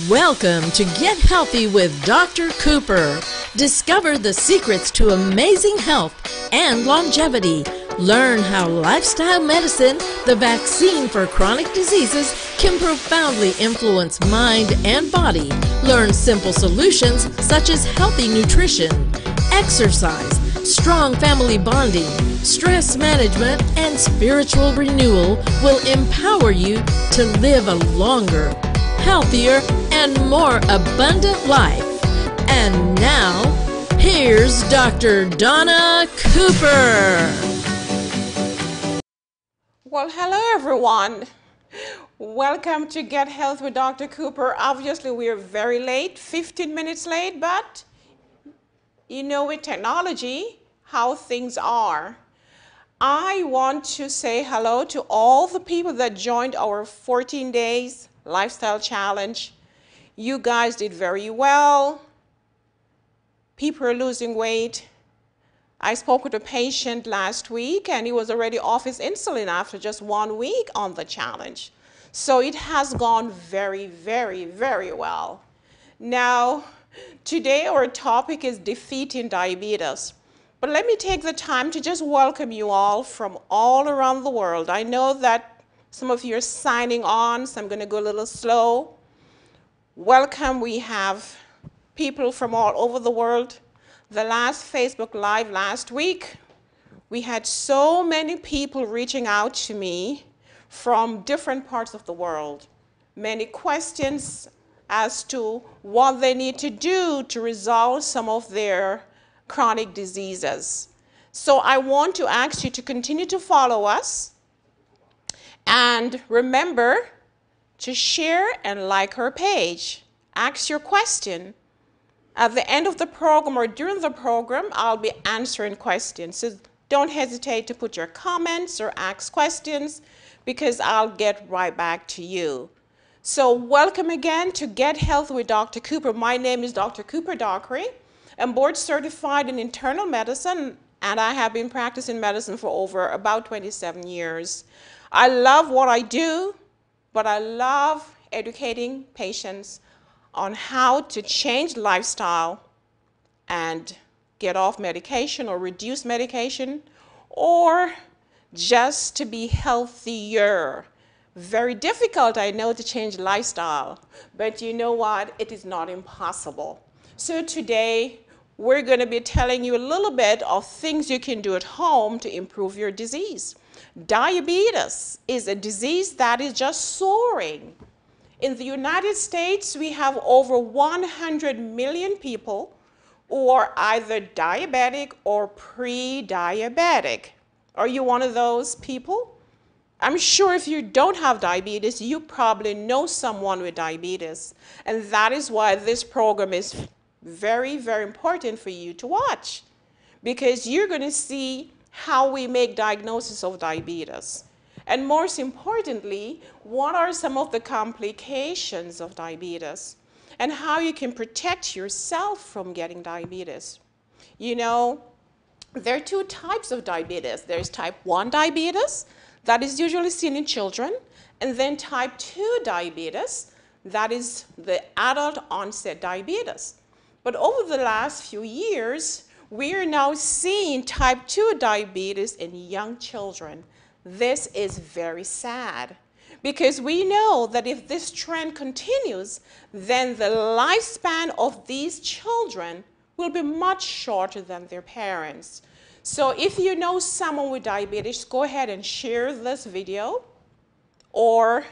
Welcome to Get Healthy with Dr. Cooper. Discover the secrets to amazing health and longevity. Learn how lifestyle medicine, the vaccine for chronic diseases, can profoundly influence mind and body. Learn simple solutions such as healthy nutrition, exercise, strong family bonding, stress management, and spiritual renewal will empower you to live a longer, healthier, and more abundant life. And now, here's Dr. Dona Cooper. Well, hello everyone. Welcome to Get Health with Dr. Cooper. Obviously, we are very late, 15 minutes late, but you know with technology, how things are. I want to say hello to all the people that joined our 14 days lifestyle challenge. You guys did very well. People are losing weight. I spoke with a patient last week and he was already off his insulin after just 1 week on the challenge. So it has gone very, very, very well. Now, today our topic is defeating diabetes. But let me take the time to just welcome you all from all around the world. I know that some of you are signing on, so I'm going to go a little slow. Welcome. We have people from all over the world. The last Facebook Live last week, we had so many people reaching out to me from different parts of the world. Many questions as to what they need to do to resolve some of their chronic diseases. So I want to ask you to continue to follow us. And remember to share and like our page. Ask your question. At the end of the program or during the program, I'll be answering questions. So don't hesitate to put your comments or ask questions because I'll get right back to you. So welcome again to Get Health with Dr. Cooper. My name is Dr. Cooper-Dockery. I'm board certified in internal medicine and I have been practicing medicine for over about 27 years. I love what I do, but I love educating patients on how to change lifestyle and get off medication or reduce medication or just to be healthier. Very difficult, I know, to change lifestyle, but you know what? It is not impossible. So today, we're going to be telling you a little bit of things you can do at home to improve your disease. Diabetes is a disease that is just soaring. In the United States, we have over 100 million people who are either diabetic or pre-diabetic. Are you one of those people? I'm sure if you don't have diabetes, you probably know someone with diabetes. And that is why this program is very, very important for you to watch. Because you're going to see how we make diagnosis of diabetes. And most importantly, what are some of the complications of diabetes and how you can protect yourself from getting diabetes. You know, there are two types of diabetes. There's type 1 diabetes that is usually seen in children, and then type 2 diabetes, that is the adult onset diabetes. But over the last few years, we are now seeing type 2 diabetes in young children. This is very sad because we know that if this trend continues, then the lifespan of these children will be much shorter than their parents. So if you know someone with diabetes, go ahead and share this video. Or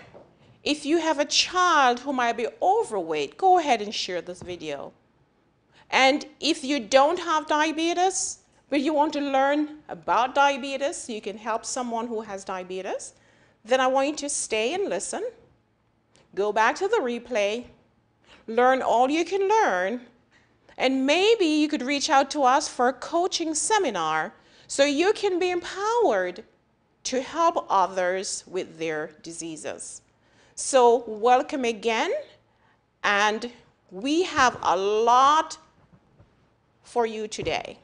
if you have a child who might be overweight, go ahead and share this video. And if you don't have diabetes, but you want to learn about diabetes so you can help someone who has diabetes, then I want you to stay and listen. Go back to the replay, learn all you can learn, and maybe you could reach out to us for a coaching seminar so you can be empowered to help others with their diseases. So welcome again, and we have a lot for you today.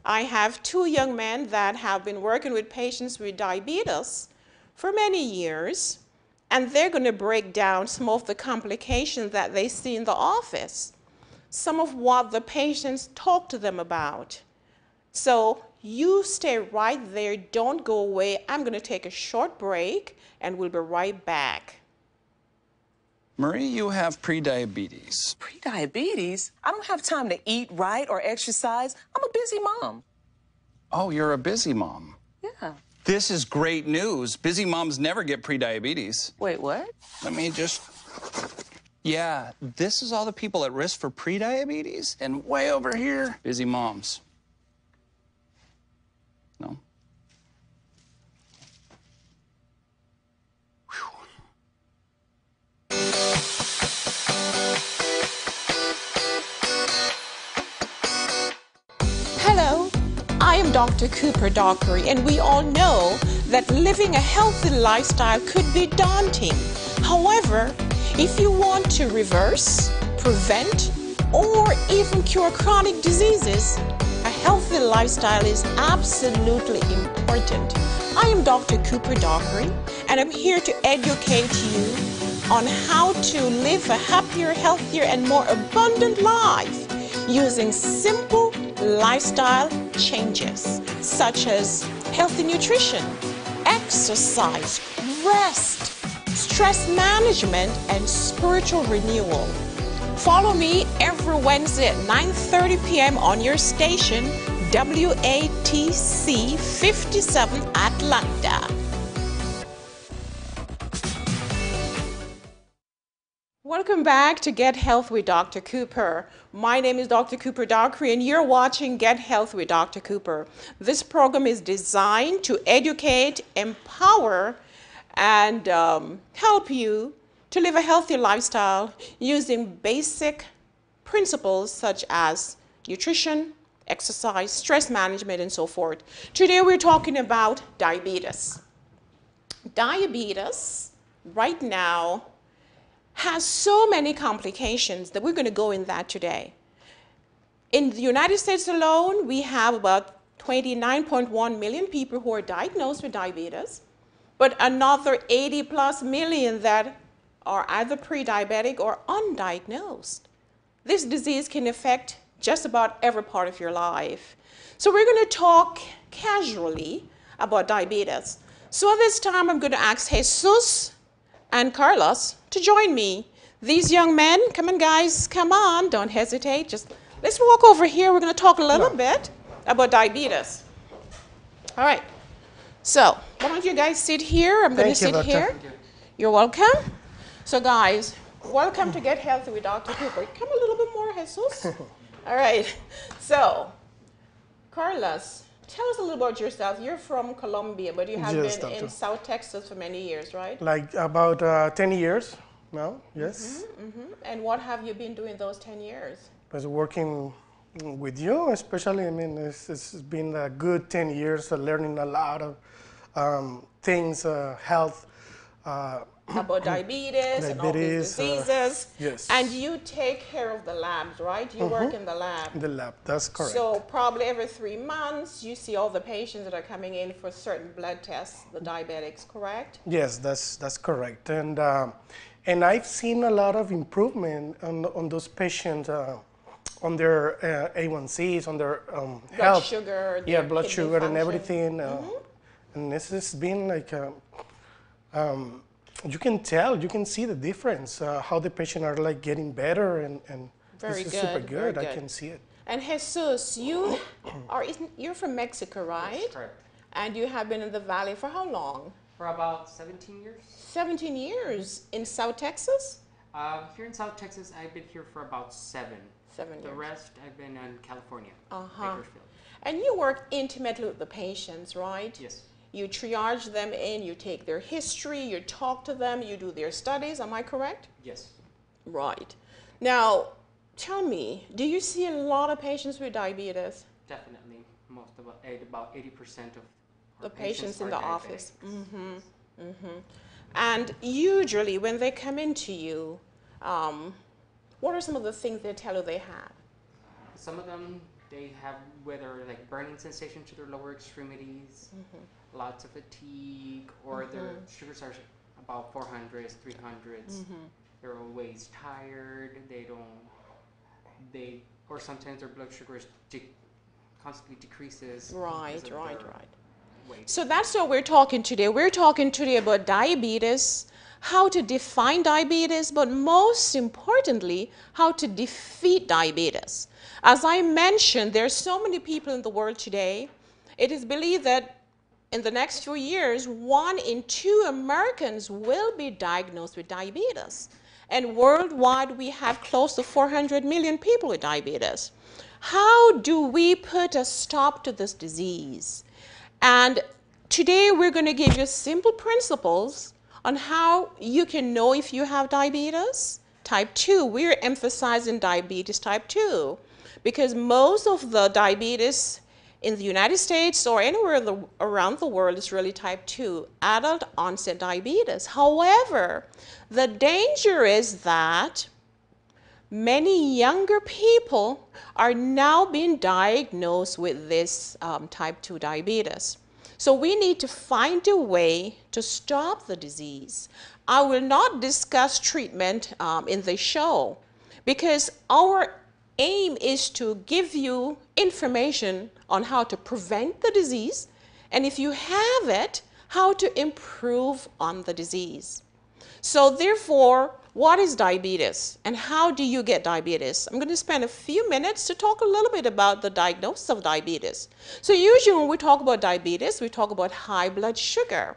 I have two young men that have been working with patients with diabetes for many years, And they're going to break down some of the complications that they see in the office, some of what the patients talk to them about. So you stay right there, don't go away. I'm going to take a short break and we'll be right back. Marie, you have prediabetes. Prediabetes? I don't have time to eat right or exercise. I'm a busy mom. Oh, you're a busy mom. Yeah. This is great news. Busy moms never get prediabetes. Wait, what? Let me just... Yeah, this is all the people at risk for prediabetes. And way over here, busy moms. No? Hello, I am Dr. Cooper-Dockery, and we all know that living a healthy lifestyle could be daunting. However, if you want to reverse, prevent, or even cure chronic diseases, a healthy lifestyle is absolutely important. I am Dr. Cooper-Dockery, and I'm here to educate you on how to live a happier, healthier, and more abundant life using simple lifestyle changes such as healthy nutrition, exercise, rest, stress management, and spiritual renewal. Follow me every Wednesday at 9:30 p.m. on your station, WATC 57 Atlanta. Welcome back to Get Health with Dr. Cooper. My name is Dr. Cooper-Dockery, and you're watching Get Health with Dr. Cooper. This program is designed to educate, empower, and help you to live a healthy lifestyle using basic principles such as nutrition, exercise, stress management, and so forth. Today we're talking about diabetes. Diabetes right now has so many complications that we're going to go in that today. In the United States alone, we have about 29.1 million people who are diagnosed with diabetes, but another 80 plus million that are either pre-diabetic or undiagnosed. This disease can affect just about every part of your life. So we're going to talk casually about diabetes. So at this time, I'm going to ask Jesus and Carlos to join me. These young men, come on guys, come on, don't hesitate. Just let's walk over here. We're going to talk a little bit about diabetes. All right. So why don't you guys sit here? I'm going to sit here. You're welcome. So guys, welcome to Get Healthy with Dr. Cooper. Come a little bit more, Jesus. All right. So, Carlos, tell us a little about yourself. You're from Colombia, but you have been in South Texas for many years, right? Like about 10 years now, yes. And what have you been doing those 10 years? I was working with you, especially. I mean, it's been a good 10 years of learning a lot of things, health. About diabetes and all these diseases. Yes. And you take care of the labs, right? You work in the lab. In the lab, that's correct. So probably every 3 months, you see all the patients that are coming in for certain blood tests, the diabetics, correct? Yes, that's correct. And I've seen a lot of improvement on those patients, on their A1Cs, on their health. Blood sugar. Yeah, blood sugar function. and everything. And this has been like, you can tell, you can see the difference, how the patient are like getting better, and Very this good, is super very good. I good. can see it. And Jesus, you're from Mexico, right? That's correct. And you have been in the Valley for how long? For about 17 years. 17 years in South Texas? Here in South Texas, I've been here for about 7. 7 years. The rest, I've been in California, Uh-huh. Bakersfield. And you work intimately with the patients, right? Yes. You triage them in, you take their history, you talk to them, you do their studies, am I correct? Yes. Right. Now, tell me, do you see a lot of patients with diabetes? Definitely. About 80% of our The patients in are the diabetic. office. And usually when they come into you, what are some of the things they tell you they have? Some of them, they have whether like burning sensation to their lower extremities, lots of fatigue, or their sugars are about 400s, 300s. They're always tired. Or sometimes their blood sugar is constantly decreases. Right. Weight. So that's what we're talking today. We're talking today about diabetes, how to define diabetes, but most importantly, how to defeat diabetes. As I mentioned, there's so many people in the world today. It is believed that in the next few years, 1 in 2 Americans will be diagnosed with diabetes. And worldwide, we have close to 400 million people with diabetes. How do we put a stop to this disease? And today, we're going to give you simple principles on how you can know if you have diabetes. Type 2, we're emphasizing diabetes type 2 because most of the diabetes in the United States or anywhere around the world is really type 2, adult onset diabetes. However, the danger is that many younger people are now being diagnosed with this type 2 diabetes. So we need to find a way to stop the disease. I will not discuss treatment in the show because our aim is to give you information on how to prevent the disease, and if you have it, how to improve on the disease. So therefore, what is diabetes and how do you get diabetes? I'm going to spend a few minutes to talk a little bit about the diagnosis of diabetes. So usually when we talk about diabetes, we talk about high blood sugar.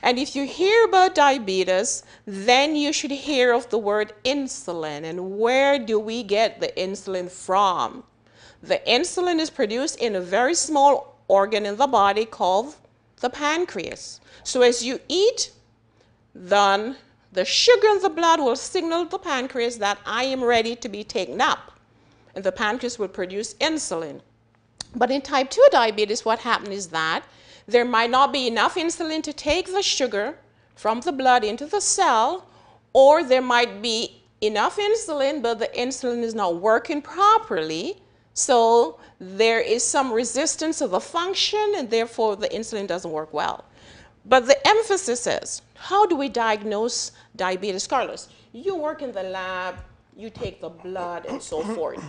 And if you hear about diabetes, then you should hear of the word insulin. And where do we get the insulin from? The insulin is produced in a very small organ in the body called the pancreas. So as you eat, then the sugar in the blood will signal the pancreas that I am ready to be taken up. And the pancreas will produce insulin. But in type 2 diabetes, what happens is that there might not be enough insulin to take the sugar from the blood into the cell, or there might be enough insulin, but the insulin is not working properly. So there is some resistance to the function, and therefore the insulin doesn't work well. But the emphasis is, how do we diagnose diabetes? Carlos, you work in the lab, you take the blood and so forth.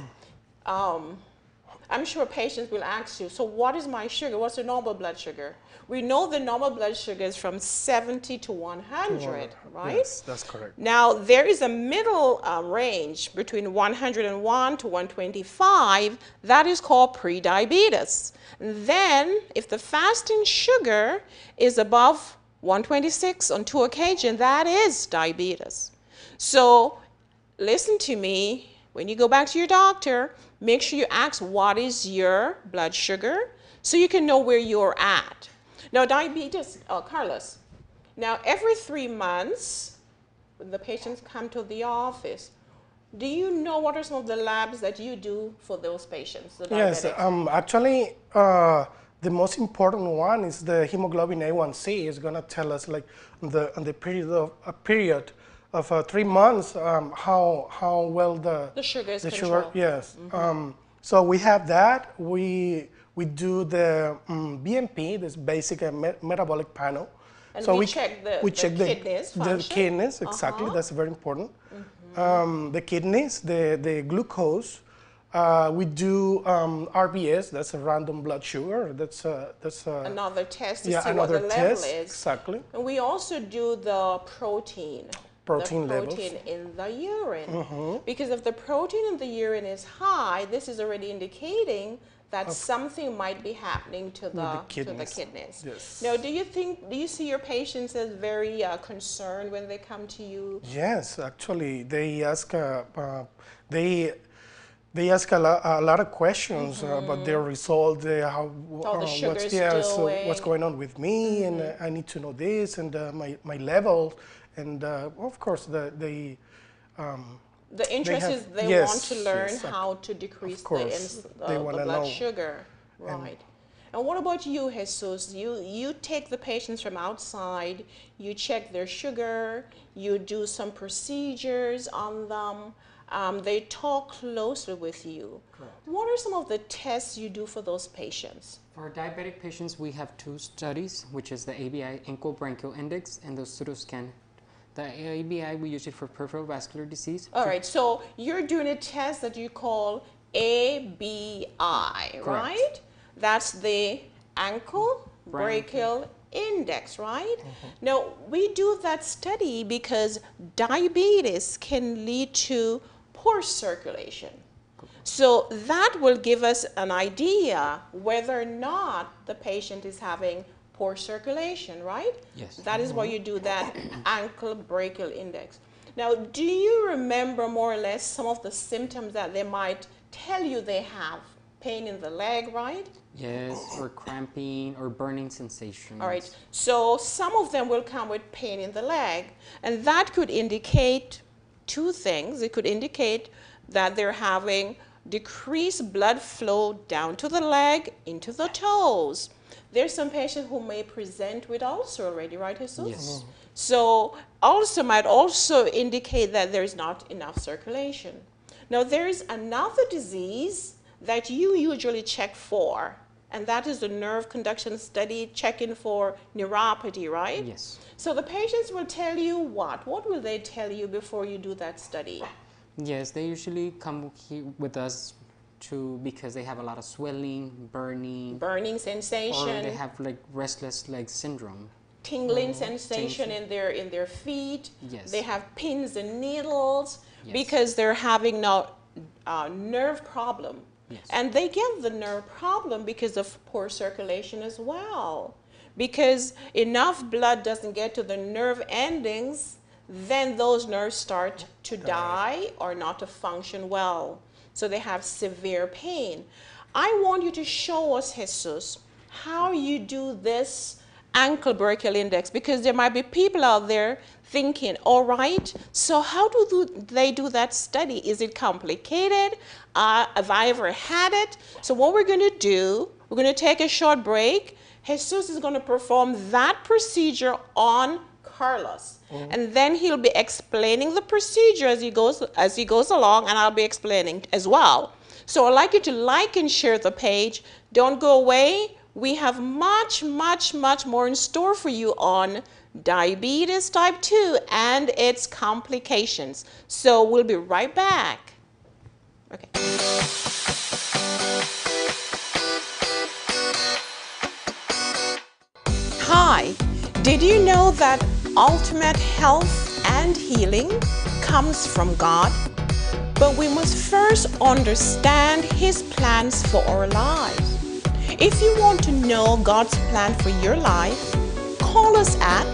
I'm sure patients will ask you, so what is my sugar? What's the normal blood sugar? We know the normal blood sugar is from 70 to 100, right? Yes, that's correct. Now, there is a middle range between 101 to 125. That is called prediabetes. Then, if the fasting sugar is above 126 on 2 occasions, that is diabetes. So, listen to me. When you go back to your doctor, make sure you ask what is your blood sugar so you can know where you're at. Now, diabetes, Carlos, now every 3 months, when the patients come to the office, do you know what are some of the labs that you do for those patients? Yes, actually, the most important one is the hemoglobin A1C. Is going to tell us, like, on the period of 3 months, how well the sugar is controlled. Yes. So we have that. We do the BMP, this basic metabolic panel. And so we check the kidneys function. The kidneys, exactly. That's very important. The kidneys, the glucose. We do RBS. That's a random blood sugar. That's another test to see another what the level test, is. Exactly. And we also do the protein levels in the urine. Because if the protein in the urine is high, this is already indicating that something might be happening to the kidneys. Yes. Now, do you see your patients as very concerned when they come to you? Yes, actually, they ask a lot of questions about their results, what's going on with me, and I need to know this, and my levels, and of course the interest is they want to learn how to decrease the blood sugar, right? And what about you, Jesus? You take the patients from outside, you check their sugar, you do some procedures on them. They talk closely with you. Correct. What are some of the tests you do for those patients? For our diabetic patients, we have 2 studies, which is the ABI ankle branchial index and the pseudoscan The ABI, we use it for peripheral vascular disease. All right, so you're doing a test that you call ABI, right? That's the ankle brachial index, right? Now, we do that study because diabetes can lead to poor circulation. So that will give us an idea whether or not the patient is having poor circulation, right? Yes. That is why you do that ankle brachial index. Now, do you remember more or less some of the symptoms that they might tell you they have? Pain in the leg, right? Yes, or cramping or burning sensations. All right, so some of them will come with pain in the leg, and that could indicate two things. It could indicate that they're having decreased blood flow down to the leg, into the toes. There's some patients who may present with ulcer already, right, Jesus? Yes. So ulcer might also indicate that there's not enough circulation. Now, there's another disease that you usually check for, and that is the nerve conduction study checking for neuropathy, right? Yes. So the patients will tell you what? What will they tell you before you do that study? Yes, they usually come here with us because they have a lot of swelling, burning Sensation. or they have like restless leg syndrome. Tingling sensation in their feet. Yes. They have pins and needles Yes. because they're having now nerve problem. Yes. And they get the nerve problem because of poor circulation as well. Because enough blood doesn't get to the nerve endings, then those nerves start to die or not to function well. So they have severe pain. I want you to show us, Jesus, how you do this ankle brachial index, because there might be people out there thinking, all right, so how do they do that study? Is it complicated? Have I ever had it? So what we're going to do, we're going to take a short break. Jesus is going to perform that procedure on Carlos. And then he'll be explaining the procedure as he goes along, and I'll be explaining as well. So I'd like you to like and share the page. Don't go away. We have much, much, much more in store for you on diabetes type 2 and its complications. So we'll be right back. Okay. Hi, did you know that ultimate health and healing comes from God? But we must first understand His plans for our lives. If you want to know God's plan for your life, call us at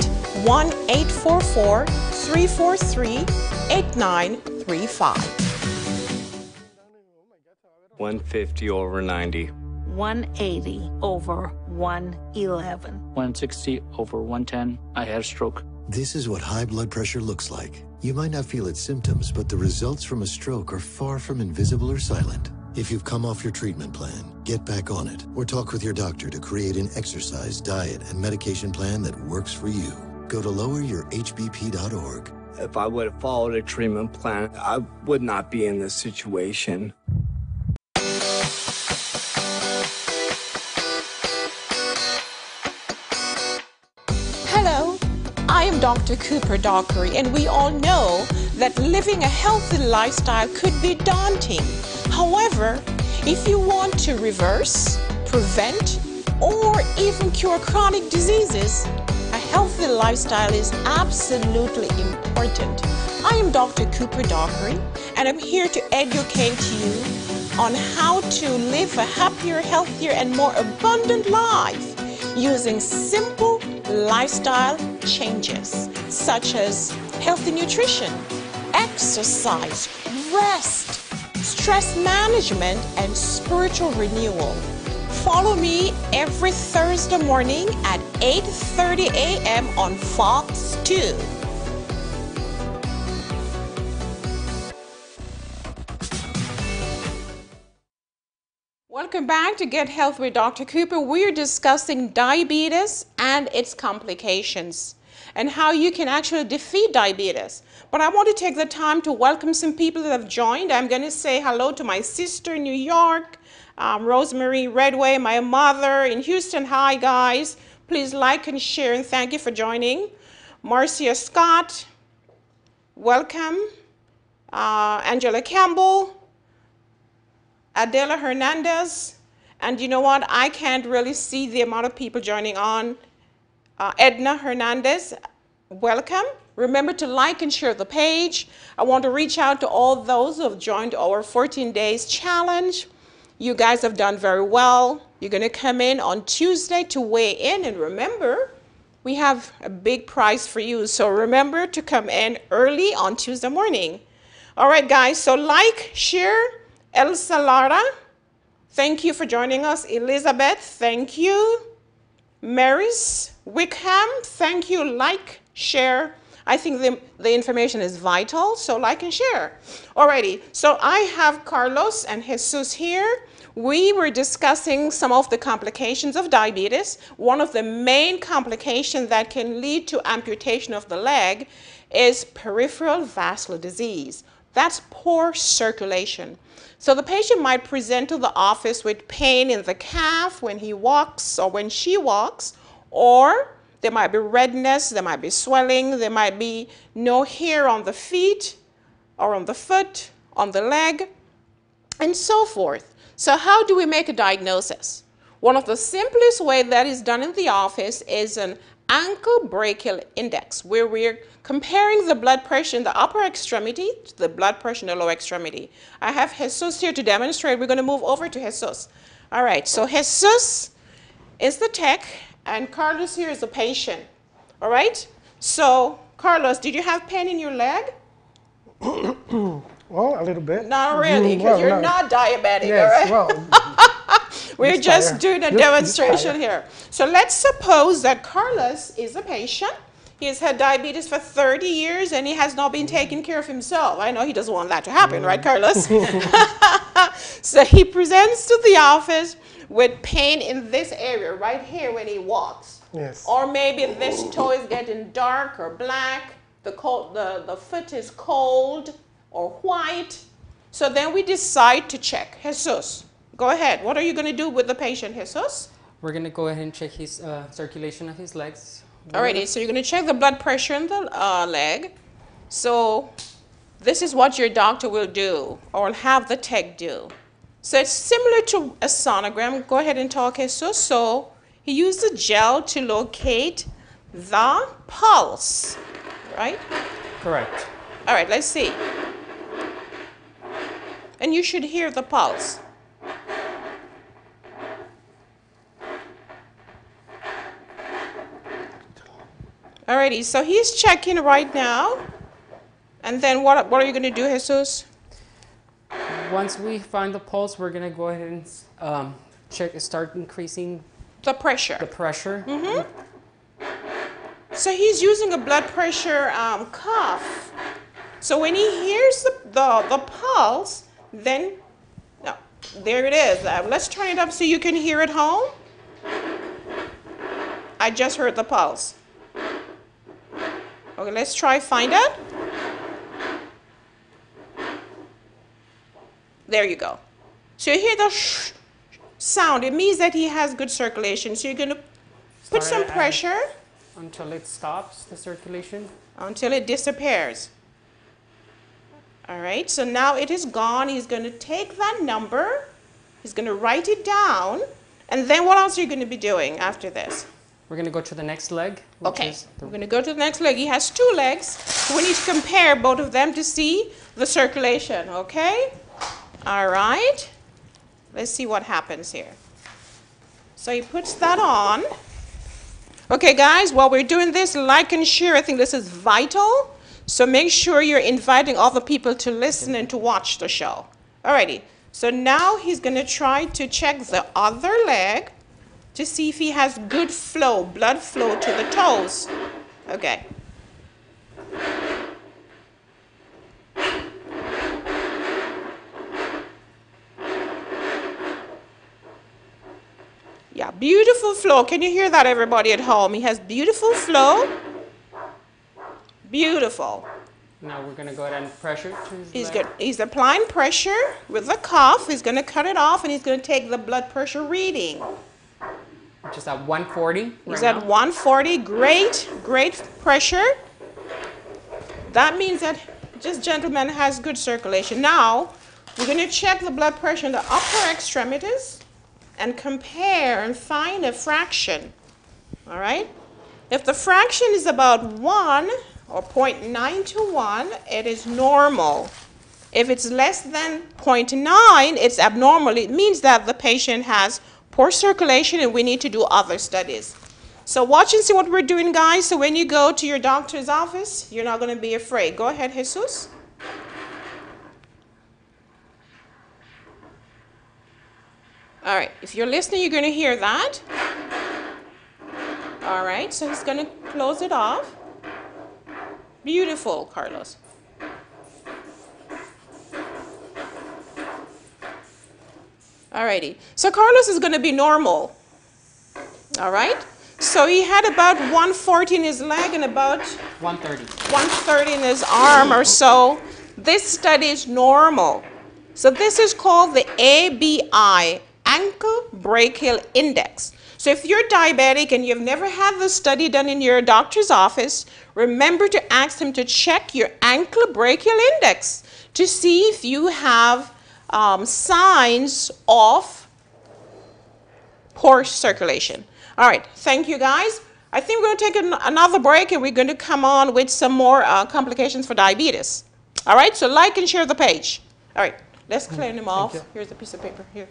1-844-343-8935. 150 over 90. 180 over 111. 160 over 110. I had a stroke. This is what high blood pressure looks like. You might not feel its symptoms, but the results from a stroke are far from invisible or silent. If you've come off your treatment plan, get back on it or talk with your doctor to create an exercise, diet, and medication plan that works for you. Go to loweryourhbp.org. If I would have followed a treatment plan, I would not be in this situation. Hello, I am Dr. Cooper-Dockery, and we all know that living a healthy lifestyle could be daunting. However, if you want to reverse, prevent, or even cure chronic diseases, a healthy lifestyle is absolutely important. I am Dr. Cooper-Dockery, and I'm here to educate you on how to live a happier, healthier, and more abundant life using simple lifestyle changes such as healthy nutrition, exercise, rest, stress management, and spiritual renewal. Follow me every Thursday morning at 8:30 a.m. on Fox 2. Welcome back to Get Health with Dr. Cooper. We're discussing diabetes and its complications and how you can actually defeat diabetes. But I want to take the time to welcome some people that have joined. I'm going to say hello to my sister in New York, Rosemary Redway, my mother in Houston. Hi, guys. Please like and share, and thank you for joining. Marcia Scott, Welcome. Angela Campbell, Adela Hernandez, and you know what? I can't really see the amount of people joining on. Edna Hernandez, welcome. Remember to like and share the page. I want to reach out to all those who have joined our 14 days challenge. You guys have done very well. You're going to come in on Tuesday to weigh in, and remember, we have a big prize for you. So remember to come in early on Tuesday morning. All right, guys, so like, share. Elsa Lara, thank you for joining us. Elizabeth, thank you. Maris Wickham, thank you. Like, share. I think the information is vital, so like and share. Alrighty, so I have Carlos and Jesus here. We were discussing some of the complications of diabetes. One of the main complications that can lead to amputation of the leg is peripheral vascular disease. That's poor circulation. So the patient might present to the office with pain in the calf when he walks or when she walks, or there might be redness, there might be swelling, there might be no hair on the feet or on the foot, on the leg, and so forth. So how do we make a diagnosis? One of the simplest ways that is done in the office is an ankle brachial index, where we're comparing the blood pressure in the upper extremity to the blood pressure in the lower extremity. I have Jesus here to demonstrate. We're going to move over to Jesus. All right, so Jesus is the tech, and Carlos here is the patient. All right, so Carlos, did you have pain in your leg? Well, a little bit. Not really, because you're not diabetic, yes, all right? Well, we're just doing a demonstration here. So let's suppose that Carlos is a patient. He has had diabetes for 30 years and he has not been taking care of himself. I know he doesn't want that to happen, right, Carlos? So he presents to the office with pain in this area, right here when he walks. Yes. Or maybe this toe is getting dark or black, the foot is cold or white. So then we decide to check. Jesus, go ahead. What are you going to do with the patient, Jesus? We're going to go ahead and check his circulation of his legs. Alrighty, so you're going to check the blood pressure in the leg. So this is what your doctor will do, or have the tech do. So it's similar to a sonogram. Go ahead and talk, Jesus. So he used a gel to locate the pulse, right? Correct. All right, let's see. And you should hear the pulse. Alrighty, so he's checking right now. And then what are you going to do, Jesus? Once we find the pulse, we're going to go ahead and start increasing the pressure. Mm-hmm. So he's using a blood pressure cuff. So when he hears the pulse, then, no, there it is. Let's turn it up so you can hear it home. I just heard the pulse. Okay, let's try find it. There you go. So you hear the sound. It means that he has good circulation. So you're going to put some pressure. Until it stops, the circulation. Until it disappears. All right, so now it is gone. He's going to take that number. He's going to write it down. And then what else are you going to be doing after this? We're going to go to the next leg. Okay, we're going to go to the next leg. He has 2 legs. So we need to compare both of them to see the circulation, okay? All right. Let's see what happens here. So he puts that on. Okay, guys, while we're doing this, like and share. I think this is vital. So make sure you're inviting other people to listen and to watch the show. Alrighty, so now he's going to try to check the other leg to see if he has good flow, blood flow to the toes. Okay. Yeah, beautiful flow. Can you hear that, everybody at home? He has beautiful flow. Beautiful. Now we're going to go ahead and pressure to his leg. Good. He's applying pressure with the cuff. He's going to cut it off, and he's going to take the blood pressure reading. Which is at 140 He's at 140. Great, great pressure. That means that this gentleman has good circulation. Now, we're going to check the blood pressure in the upper extremities and compare and find a fraction. All right? If the fraction is about 1 or 0.9 to 1, it is normal. If it's less than 0.9, it's abnormal. It means that the patient has poor circulation and we need to do other studies. So watch and see what we're doing, guys. So when you go to your doctor's office, you're not going to be afraid. Go ahead, Jesus. All right, if you're listening, you're going to hear that. All right, so he's going to close it off. Beautiful, Carlos. All righty, so Carlos is going to be normal. All right, so he had about 140 in his leg and about 130 in his arm or so. This study is normal. So this is called the ABI, Ankle Brachial Index. So if you're diabetic and you've never had this study done in your doctor's office, remember to ask him to check your ankle brachial index to see if you have signs of poor circulation. All right, thank you guys. I think we're going to take another break and we're going to come on with some more complications for diabetes. All right, so like and share the page. All right, let's clean them off. Here's a piece of paper here.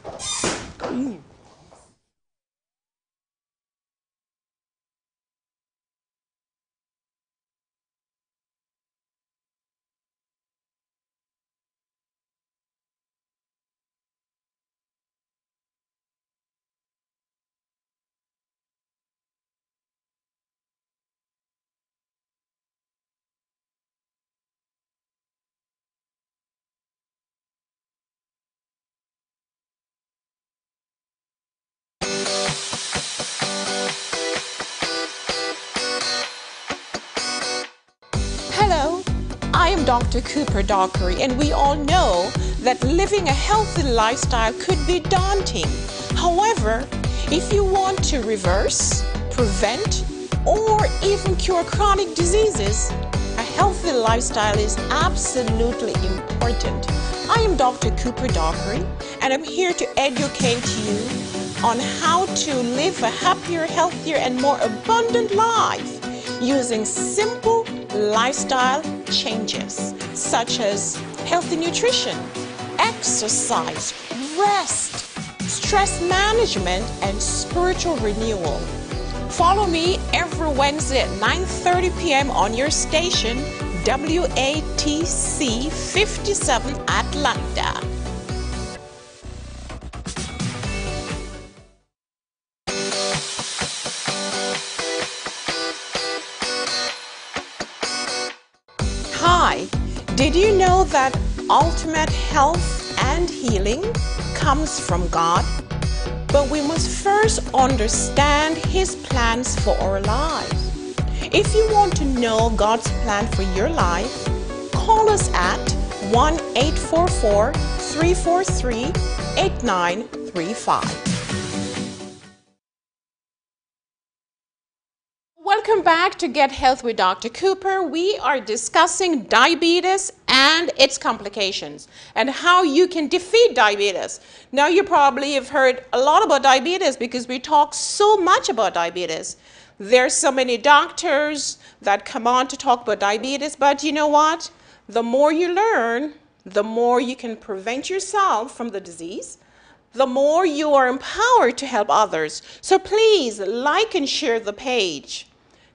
Hello, I am Dr. Cooper-Dockery, and we all know that living a healthy lifestyle could be daunting. However, if you want to reverse, prevent, or even cure chronic diseases, a healthy lifestyle is absolutely important. I am Dr. Cooper-Dockery, and I'm here to educate you on how to live a happier, healthier, and more abundant life using simple lifestyle changes such as healthy nutrition, exercise, rest, stress management, and spiritual renewal. Follow me every Wednesday at 9:30 p.m. on your station, WATC 57 Atlanta. Hi, did you know that ultimate health and healing comes from God? But we must first understand His plans for our lives. If you want to know God's plan for your life, call us at 1-844-343-8935. Welcome back to Get Health with Dr. Cooper. We are discussing diabetes and its complications and how you can defeat diabetes. Now you probably have heard a lot about diabetes because we talk so much about diabetes. There's so many doctors that come on to talk about diabetes, but you know what? The more you learn, the more you can prevent yourself from the disease, the more you are empowered to help others. So please like and share the page.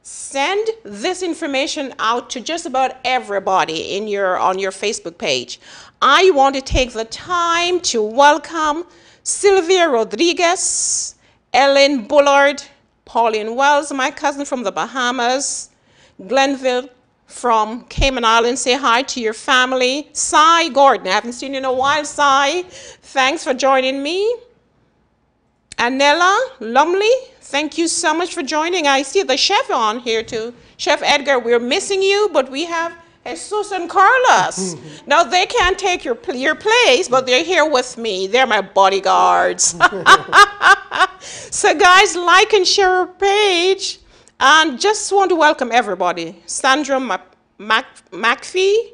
Send this information out to just about everybody on your Facebook page. I want to take the time to welcome Sylvia Rodriguez, Ellen Bullard, Pauline Wells, my cousin from the Bahamas, Glenville from Cayman Islands. Say hi to your family. Cy Gordon, I haven't seen you in a while, Cy. Thanks for joining me. Anella Lumley, thank you so much for joining. I see the chef on here too. Chef Edgar, we're missing you, but we have Jesus and Carlos. Now, they can't take your place, but they're here with me. They're my bodyguards. So guys, like and share our page. And just want to welcome everybody. Sandra McPhee,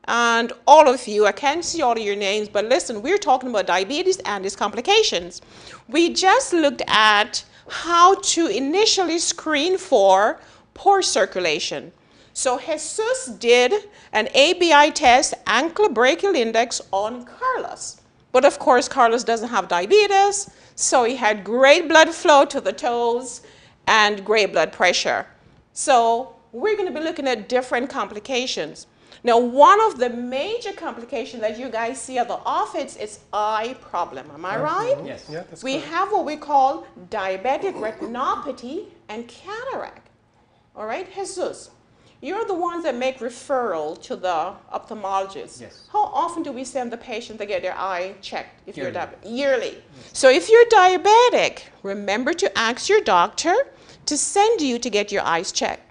and all of you. I can't see all of your names, but listen, we're talking about diabetes and its complications. We just looked at how to initially screen for poor circulation. So Jesus did an ABI test, ankle brachial index, on Carlos. But of course, Carlos doesn't have diabetes, so he had great blood flow to the toes and great blood pressure. So we're going to be looking at different complications. Now, one of the major complications that you guys see at the office is eye problem. Am I right? Yes. Yeah, that's We correct. have what we call diabetic retinopathy and cataract. All right, Jesus, you're the ones that make referral to the ophthalmologist. Yes. How often do we send the patient to get their eye checked if you're Yearly. diabetic? Yearly. So if you're diabetic, remember to ask your doctor to send you to get your eyes checked.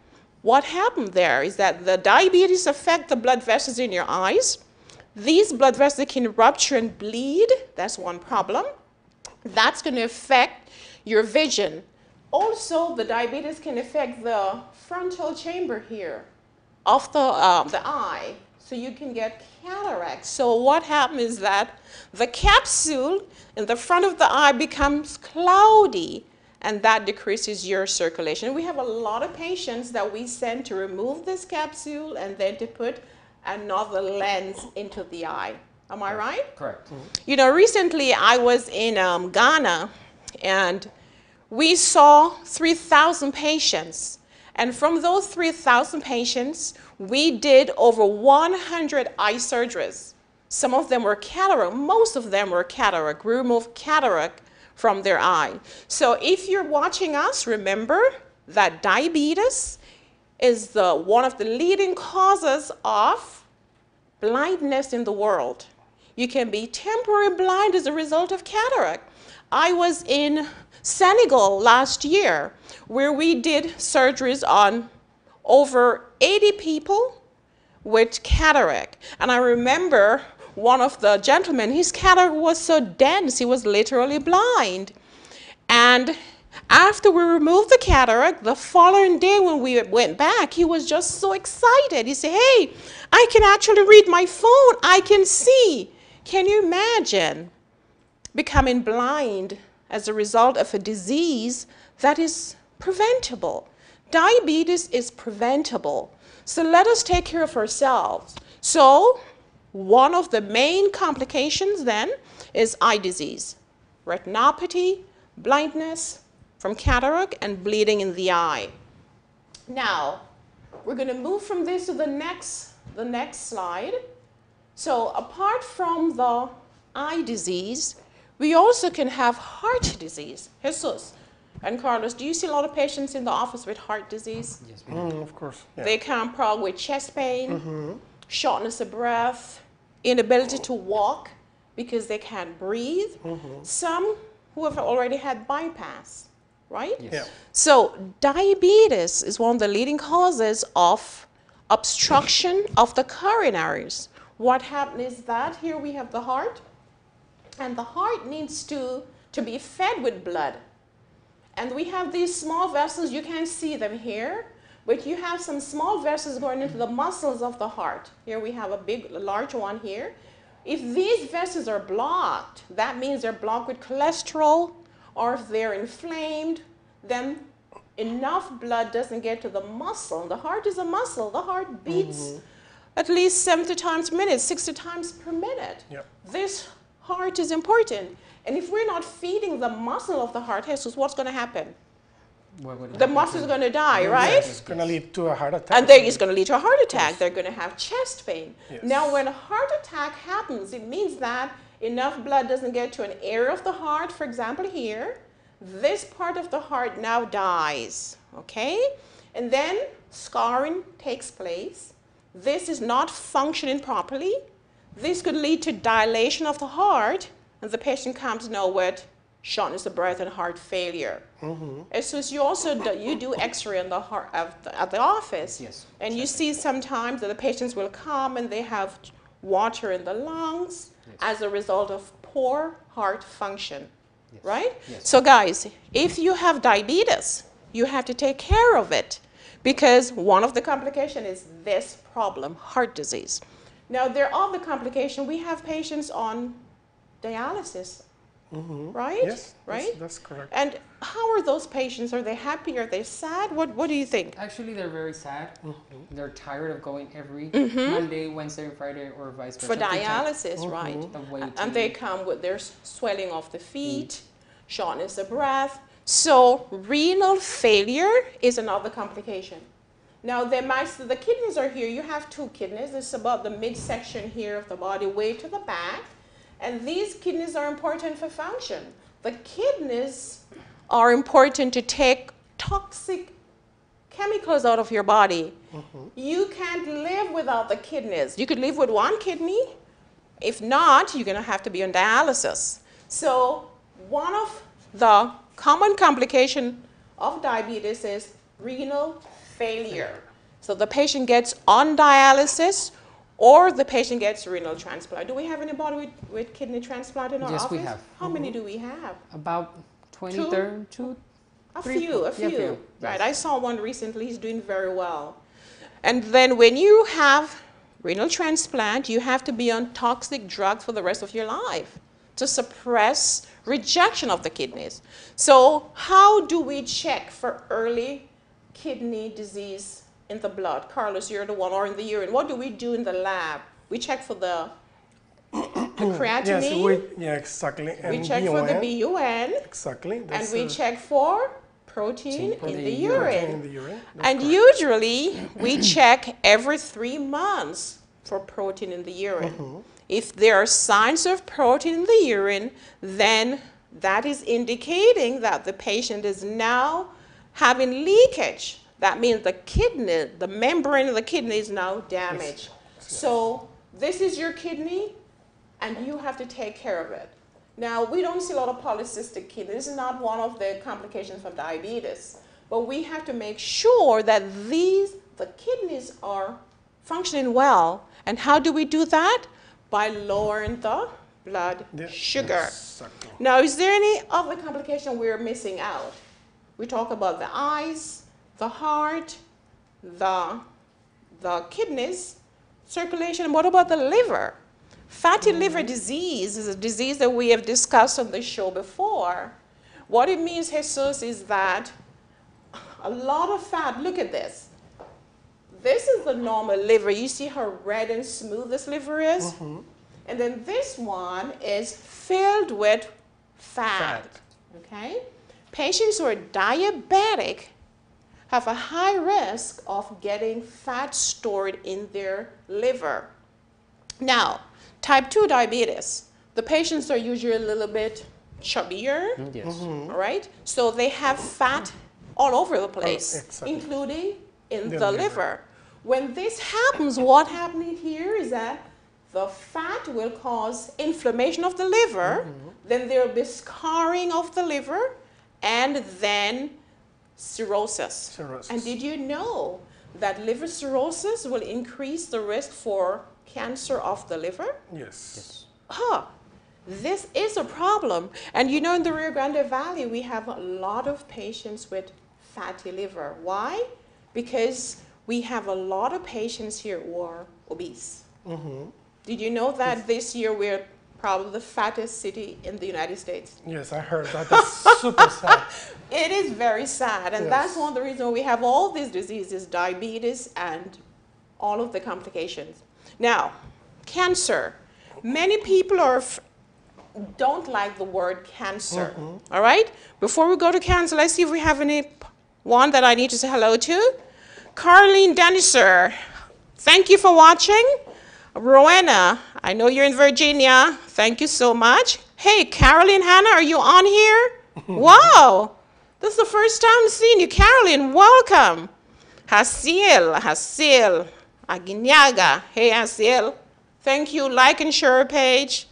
What happened there is that the diabetes affect the blood vessels in your eyes. These blood vessels can rupture and bleed. That's one problem. That's going to affect your vision. Also, the diabetes can affect the frontal chamber here of the eye, so you can get cataract. So what happens is that the capsule in the front of the eye becomes cloudy, and that decreases your circulation. We have a lot of patients that we send to remove this capsule and then to put another lens into the eye. Am I right? Correct. You know, recently I was in Ghana, and we saw 3,000 patients. And from those 3,000 patients, we did over 100 eye surgeries. Some of them were cataract. Most of them were cataract. We removed cataract from their eye. So if you're watching us, remember that diabetes is one of the leading causes of blindness in the world. You can be temporarily blind as a result of cataract. I was in Senegal last year where we did surgeries on over 80 people with cataract. And I remember one of the gentlemen, his cataract was so dense, he was literally blind. And after we removed the cataract, the following day when we went back, he was just so excited. He said, hey, I can actually read my phone. I can see. Can you imagine becoming blind as a result of a disease that is preventable? Diabetes is preventable. So let us take care of ourselves. So one of the main complications then is eye disease, retinopathy, blindness from cataract, and bleeding in the eye. Now, we're going to move from this to the next slide. So apart from the eye disease, we also can have heart disease. Jesus and Carlos, do you see a lot of patients in the office with heart disease? Yes, we do. Of course. Yeah. They come probably with chest pain, shortness of breath, inability to walk because they can't breathe. Some who have already had bypass, right? Yes. Yeah. So diabetes is one of the leading causes of obstruction of the coronaries. What happens is that here we have the heart, and the heart needs to be fed with blood. And we have these small vessels, you can't see them here, but you have some small vessels going into the muscles of the heart. Here we have a large one here. If these vessels are blocked, that means they're blocked with cholesterol, or if they're inflamed, then enough blood doesn't get to the muscle. The heart is a muscle. The heart beats at least 70 times per minute, 60 times per minute. Yep. This heart is important. And if we're not feeding the muscle of the heart, Jesus, what's going to happen? The muscle is going to die, right? It's going to lead to a heart attack. And then it's going to lead to a heart attack. They're going to have chest pain. Yes. Now, when a heart attack happens, it means that enough blood doesn't get to an area of the heart, for example, here. This part of the heart now dies, okay? And then scarring takes place. This is not functioning properly. This could lead to dilation of the heart, and the patient comes now with shortness of breath and heart failure. As soon as you also do X-ray on the heart at the office, Yes. and you see sometimes that the patients will come and they have water in the lungs as a result of poor heart function, right? Yes. So guys, if you have diabetes, you have to take care of it, because one of the complications is this problem, heart disease. Now, there are other complications. We have patients on dialysis, right? Yes, right? That's correct. And how are those patients? Are they happy? Are they sad? What do you think? Actually, they're very sad. They're tired of going every Monday, Wednesday, and Friday, or vice versa. For dialysis, right? The waiting. And they come with their swelling of the feet, shortness of breath. So renal failure is another complication. Now, the kidneys are here. You have two kidneys. This is about the midsection here of the body, way to the back. And these kidneys are important for function. The kidneys are important to take toxic chemicals out of your body. You can't live without the kidneys. You could live with one kidney. If not, you're going to have to be on dialysis. So one of the common complications of diabetes is renal failure. So the patient gets on dialysis or the patient gets renal transplant. Do we have anybody with kidney transplant in our office? Yes, we have. How many do we have? About 20, Two? 30, two, A three, few. yes. Right, I saw one recently, he's doing very well. And then when you have renal transplant, you have to be on toxic drugs for the rest of your life to suppress rejection of the kidneys. So how do we check for early kidney disease in the blood? Carlos, you're the one, or in the urine. What do we do in the lab? We check for the creatinine. Yes, exactly. And we check for the BUN. Exactly. And we check for protein in the urine. And correct. usually we check every 3 months for protein in the urine. If there are signs of protein in the urine, then that is indicating that the patient is now having leakage. That means the kidney, the membrane of the kidney is now damaged. So this is your kidney, and you have to take care of it. Now, we don't see a lot of polycystic kidney. This is not one of the complications from diabetes. But we have to make sure that the kidneys are functioning well. And how do we do that? By lowering the blood sugar. Exactly. Now, is there any other complication we're missing out? We talk about the eyes, the heart, the kidneys, circulation, and what about the liver? Fatty liver disease is a disease that we have discussed on the show before. What it means, Jesus, is that a lot of fat, look at this. This is the normal liver. You see how red and smooth this liver is? And then this one is filled with fat. Okay? Patients who are diabetic have a high risk of getting fat stored in their liver. Now, type 2 diabetes, the patients are usually a little bit chubbier, all right? So they have fat all over the place, including in the liver. When this happens, what happens here is that the fat will cause inflammation of the liver, then there will be scarring of the liver, and then cirrhosis. And did you know that liver cirrhosis will increase the risk for cancer of the liver? Yes. This is a problem. And you know, in the Rio Grande Valley, we have a lot of patients with fatty liver. Why? Because we have a lot of patients here who are obese. Did you know that this year we're probably the fattest city in the United States? Yes, I heard that. That's super sad. It is very sad. And that's one of the reasons we have all these diseases, diabetes and all of the complications. Now, cancer. Many people don't like the word cancer. All right? Before we go to cancer, let's see if we have anyone that I need to say hello to. Caroline Deniser, thank you for watching. Rowena, I know you're in Virginia. Thank you so much. Hey, Caroline Hannah, are you on here? Wow, this is the first time seeing you. Caroline, welcome. Hasil, Aguinyaga. Hey, Hasil. Thank you. Like and share our page.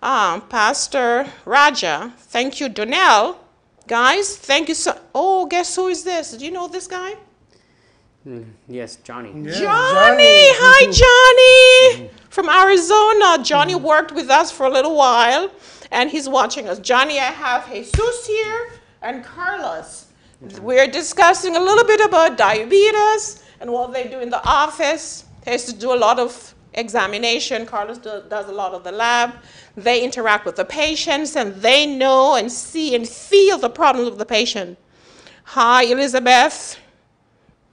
Pastor Raja, thank you. Donnell, guys, thank you so. Oh, guess who is this? Do you know this guy? Yes, Johnny. Yeah, Johnny! Hi, Johnny! From Arizona. Johnny worked with us for a little while, and he's watching us. Johnny, I have Jesus here and Carlos. We're discussing a little bit about diabetes and what they do in the office. They used to do a lot of examination. Carlos does a lot of the lab. They interact with the patients, and they know and see and feel the problems of the patient. Hi, Elizabeth.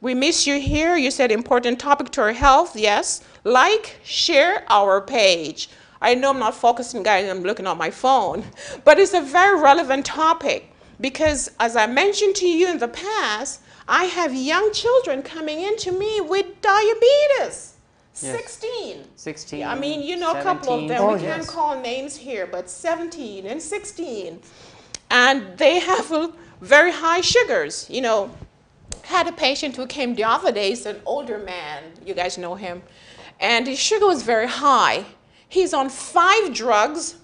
We miss you here. You said important topic to our health. Yes. Like, share our page. I know I'm not focusing, guys. I'm looking at my phone. But it's a very relevant topic because, as I mentioned to you in the past, I have young children coming into me with diabetes. Yes. 16. I mean, you know, 17, a couple of them. We can't call names here, but 17 and 16. And they have very high sugars. You know, had a patient who came the other day, he's an older man. You guys know him. And his sugar was very high. He's on 5 drugs,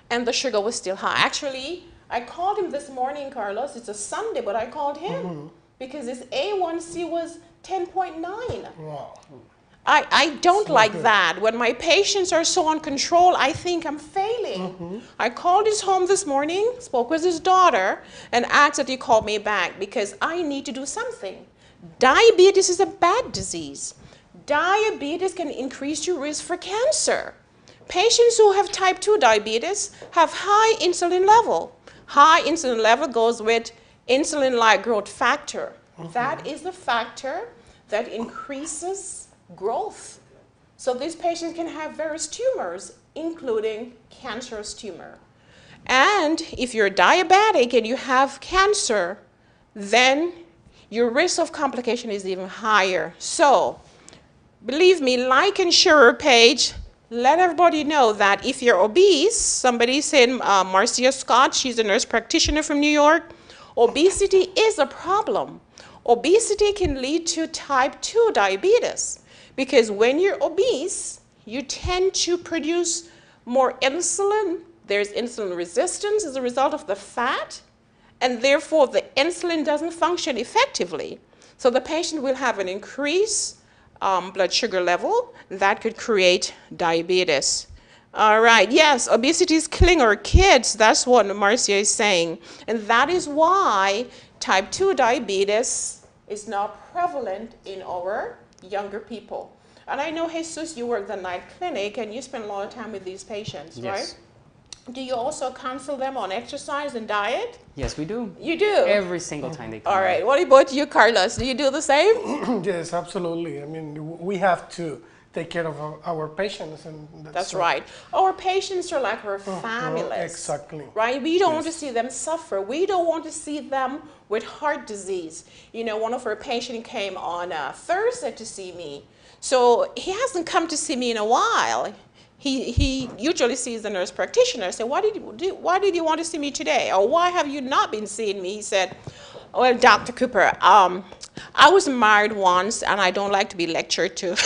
and the sugar was still high. Actually, I called him this morning, Carlos. It's a Sunday, but I called him because his A1C was 10.9. Wow. I don't like that. When my patients are so uncontrolled, I think I'm failing. I called his home this morning, spoke with his daughter, and asked that he call me back because I need to do something. Diabetes is a bad disease. Diabetes can increase your risk for cancer. Patients who have type 2 diabetes have high insulin level. High insulin level goes with insulin-like growth factor. That is the factor that increases growth. So these patients can have various tumors, including cancerous tumor. And if you're diabetic and you have cancer, then your risk of complication is even higher. So believe me, like and share our page. Let everybody know that if you're obese, somebody said Marcia Scott, she's a nurse practitioner from New York, obesity is a problem. Obesity can lead to type 2 diabetes because when you're obese, you tend to produce more insulin. There's insulin resistance as a result of the fat, and therefore the insulin doesn't function effectively. So the patient will have an increased blood sugar level that could create diabetes. All right, yes, obesity is killing our kids. That's what Marcia is saying. And that is why type 2 diabetes is now prevalent in our younger people. And I know, Jesus, you work the night clinic and you spend a lot of time with these patients, right? Do you also counsel them on exercise and diet? Yes, we do. You do? Every single time they come. All right. What about you, Carlos? Do you do the same? Yes, absolutely. I mean, we have to take care of our patients. And that's right. Our patients are like our families. Exactly. Right? We don't want to see them suffer. We don't want to see them with heart disease. You know, one of our patients came on Thursday to see me. So he hasn't come to see me in a while. He usually sees the nurse practitioner. I said, why did you want to see me today? Or why have you not been seeing me? He said, well, Dr. Cooper, I was married once and I don't like to be lectured to.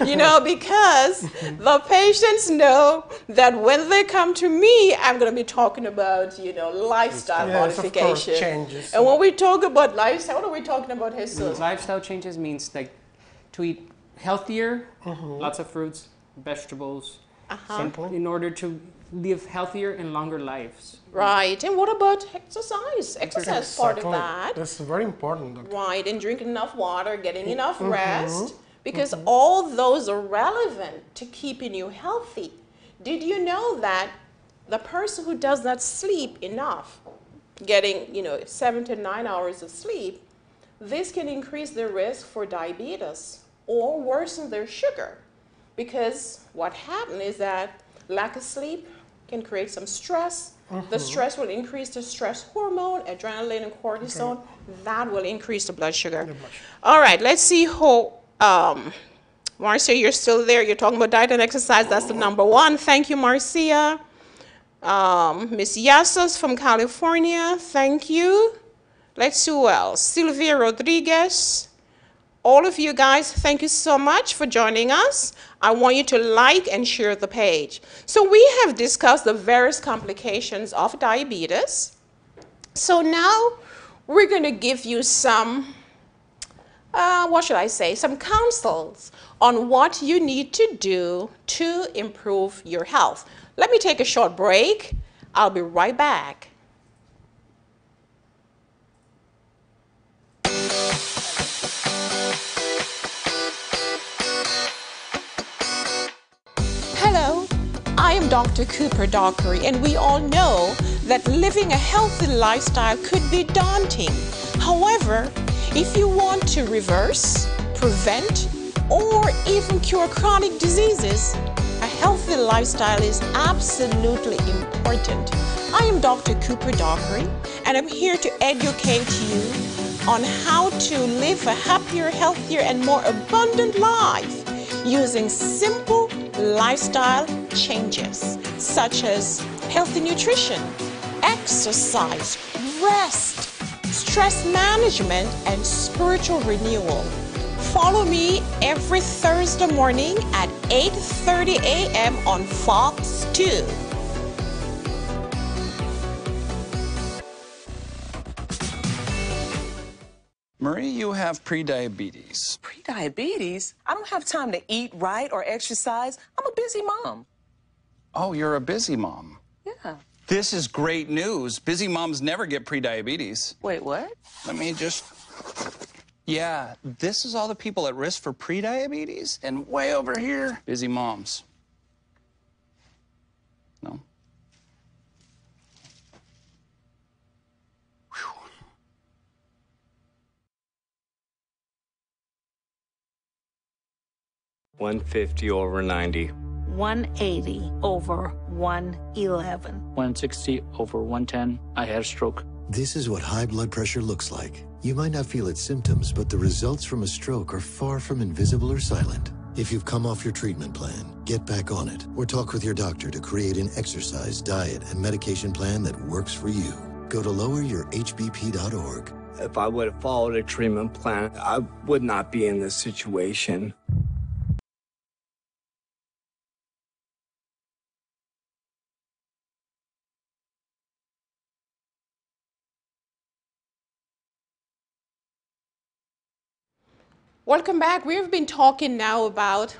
You know, because the patients know that when they come to me, I'm going to be talking about, you know, lifestyle modification. Of course, changes. And when we talk about lifestyle, what are we talking about, Jesus? Lifestyle changes means like to eat healthier, lots of fruits, vegetables, in order to live healthier and longer lives. Right. And what about exercise? Exercise is part of that. That's very important. Right. And drinking enough water, getting enough rest. Because all those are relevant to keeping you healthy. Did you know that the person who does not sleep enough, getting 7 to 9 hours of sleep, this can increase their risk for diabetes or worsen their sugar. Because what happens is that lack of sleep can create some stress. The stress will increase the stress hormone, adrenaline and cortisol. That will increase the blood sugar. All right, let's see who... Marcia, you're still there. You're talking about diet and exercise. That's the number one. Thank you, Marcia. Miss Yasos from California. Thank you. Let's see who else. Sylvia Rodriguez. All of you guys, thank you so much for joining us. I want you to like and share the page. So we have discussed the various complications of diabetes. So now we're going to give you some some counsels on what you need to do to improve your health. Let me take a short break. I'll be right back. Hello, I am Dr. Cooper-Dockery, and we all know that living a healthy lifestyle could be daunting. However, if you want to reverse, prevent, or even cure chronic diseases, a healthy lifestyle is absolutely important. I am Dr. Cooper-Dockery, and I'm here to educate you on how to live a happier, healthier, and more abundant life using simple lifestyle changes such as healthy nutrition, exercise, rest, stress management, and spiritual renewal. Follow me every Thursday morning at 8:30 a.m. on Fox 2. Marie, you have prediabetes. Prediabetes? I don't have time to eat right or exercise. I'm a busy mom. Oh, you're a busy mom. Yeah. This is great news. Busy moms never get prediabetes. Wait, what? Let me just... Yeah, this is all the people at risk for prediabetes, and way over here, busy moms. No? 150 over 90. 180 over 111. 160 over 110. I had a stroke. This is what high blood pressure looks like. You might not feel its symptoms, but the results from a stroke are far from invisible or silent. If you've come off your treatment plan, get back on it, or talk with your doctor to create an exercise, diet, and medication plan that works for you. Go to loweryourhbp.org. If I would have followed a treatment plan, I would not be in this situation. Welcome back. We've been talking now about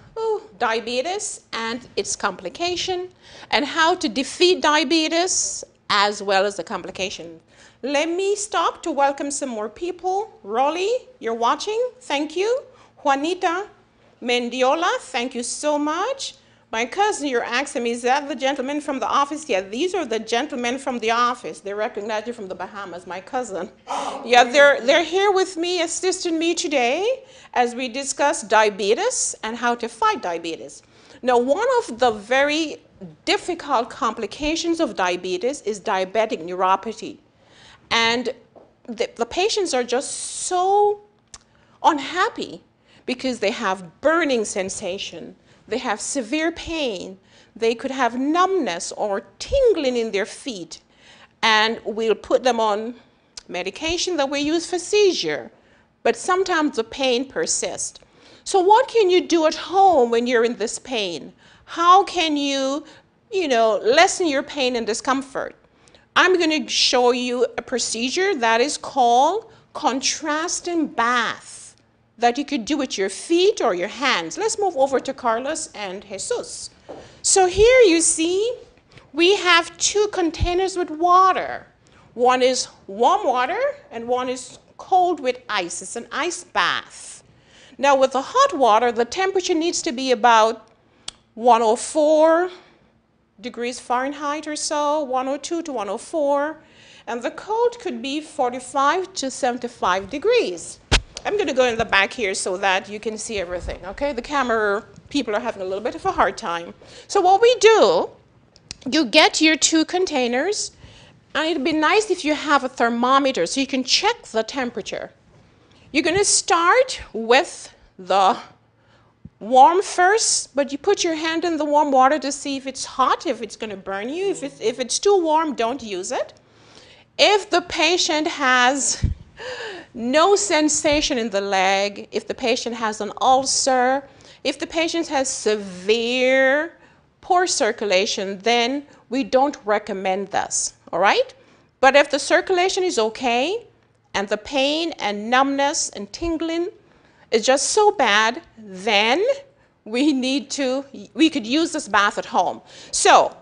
diabetes and its complication and how to defeat diabetes as well as the complication. Let me stop to welcome some more people. Rolly, you're watching. Thank you. Juanita Mendiola, thank you so much. My cousin, you're asking me, is that the gentleman from the office? Yeah, these are the gentlemen from the office. They recognize you from the Bahamas, my cousin. Yeah, they're here with me, assisting me today as we discuss diabetes and how to fight diabetes. Now, one of the very difficult complications of diabetes is diabetic neuropathy. And the patients are just so unhappy because they have burning sensation. They have severe pain. They could have numbness or tingling in their feet. And we'll put them on medication that we use for seizure. But sometimes the pain persists. So what can you do at home when you're in this pain? How can you, lessen your pain and discomfort? I'm going to show you a procedure that is called contrasting bath, that you could do with your feet or your hands. Let's move over to Carlos and Jesus. So here you see we have two containers with water. One is warm water and one is cold with ice. It's an ice bath. Now with the hot water, the temperature needs to be about 104 degrees Fahrenheit or so, 102 to 104. And the cold could be 45 to 75 degrees. I'm going to go in the back here so that you can see everything, okay? The camera people are having a little bit of a hard time. So what we do, you get your two containers, and it'd be nice if you have a thermometer so you can check the temperature. You're going to start with the warm first, but you put your hand in the warm water to see if it's hot, if it's going to burn you. If it's too warm, don't use it. If the patient has no sensation in the leg, if the patient has an ulcer, if the patient has severe poor circulation, then we don't recommend this, all right? But if the circulation is okay and the pain and numbness and tingling is just so bad, then we could use this bath at home. So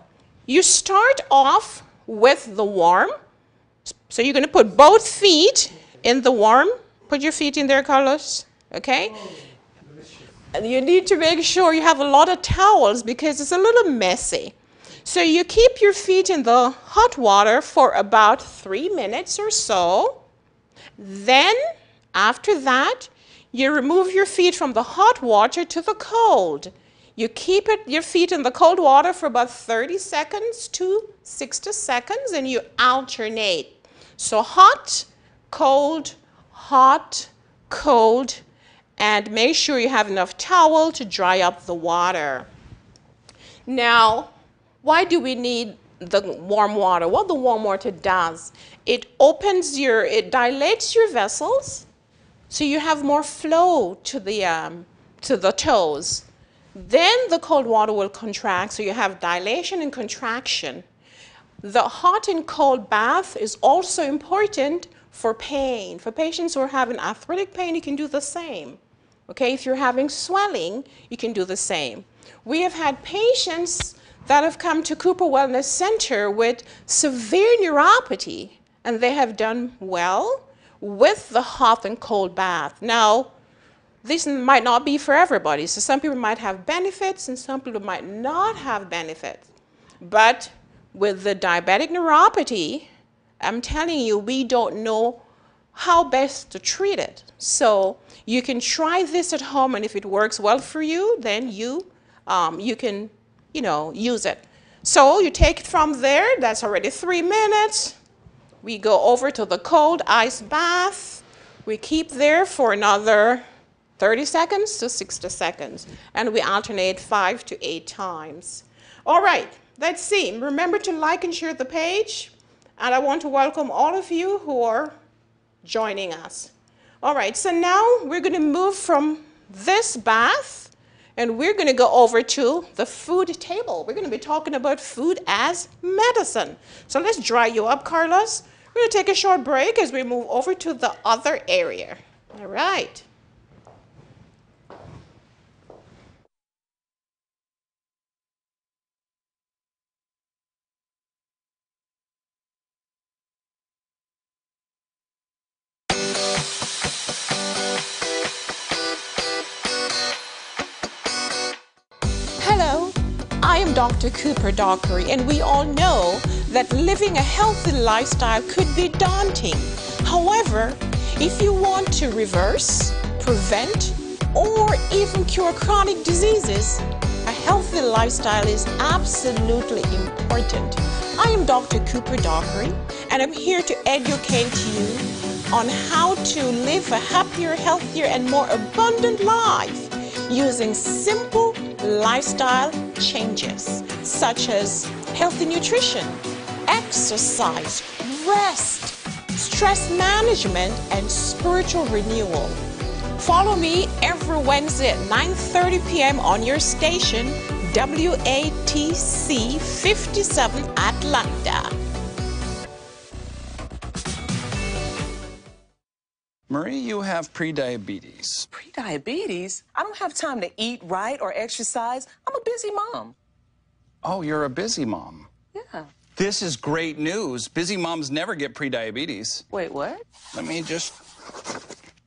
you start off with the warm. So you're going to put both feet in the warm. Put your feet in there, Carlos. Okay? And you need to make sure you have a lot of towels because it's a little messy. So you keep your feet in the hot water for about 3 minutes or so. Then, after that, you remove your feet from the hot water to the cold. You keep your feet in the cold water for about 30 seconds to 60 seconds, and you alternate. So hot, cold, and make sure you have enough towel to dry up the water. Now, why do we need the warm water? What the warm water does, it dilates your vessels, so you have more flow to the toes. Then the cold water will contract, so you have dilation and contraction. The hot and cold bath is also important for pain. For patients who are having arthritic pain, you can do the same. Okay, if you're having swelling, you can do the same. We have had patients that have come to Cooper Wellness Center with severe neuropathy, and they have done well with the hot and cold bath. Now, this might not be for everybody. So some people might have benefits and some people might not have benefits. But with the diabetic neuropathy, I'm telling you, we don't know how best to treat it. So you can try this at home, and if it works well for you, then you can, use it. So you take it from there. That's already 3 minutes. We go over to the cold ice bath. We keep there for another 30 seconds to 60 seconds, and we alternate 5 to 8 times. All right, let's see. Remember to like and share the page, and I want to welcome all of you who are joining us. All right, so now we're going to move from this bath, and we're going to go over to the food table. We're going to be talking about food as medicine. So let's dry you up, Carlos. We're going to take a short break as we move over to the other area. All right. Hello, I am Dr. Cooper-Dockery, and we all know that living a healthy lifestyle could be daunting. However, if you want to reverse, prevent, or even cure chronic diseases, a healthy lifestyle is absolutely important. I am Dr. Cooper-Dockery, and I'm here to educate you on how to live a happier, healthier, and more abundant life using simple lifestyle changes such as healthy nutrition, exercise, rest, stress management, and spiritual renewal. Follow me every Wednesday at 9:30 p.m. on your station, WATC 57 Atlanta. Marie, you have prediabetes. Prediabetes? I don't have time to eat right or exercise. I'm a busy mom. Oh, you're a busy mom. Yeah. This is great news. Busy moms never get prediabetes. Wait, what? Let me just...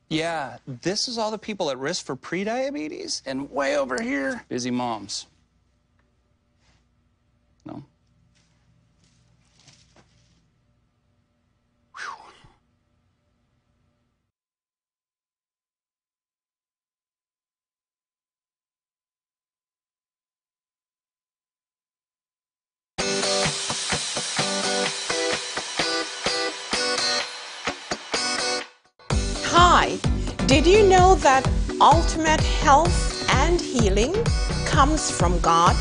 Yeah, this is all the people at risk for prediabetes, and way over here, busy moms. No? Hi, did you know that ultimate health and healing comes from God?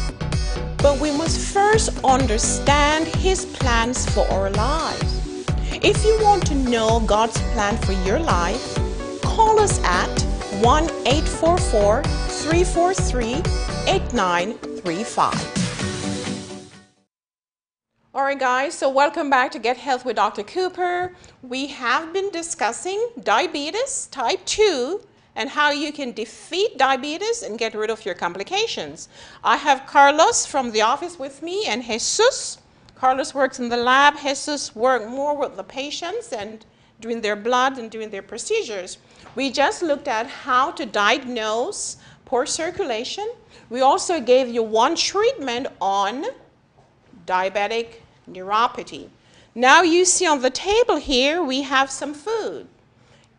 But we must first understand His plans for our lives. If you want to know God's plan for your life, call us at 1-844-343-8935. All right, guys, so welcome back to Get Health with Dr. Cooper. We have been discussing diabetes type 2 and how you can defeat diabetes and get rid of your complications. I have Carlos from the office with me and Jesus, Carlos works in the lab. Jesus works more with the patients and doing their blood and doing their procedures. We just looked at how to diagnose poor circulation. We also gave you one treatment on diabetic neuropathy. Now you see on the table here, we have some food.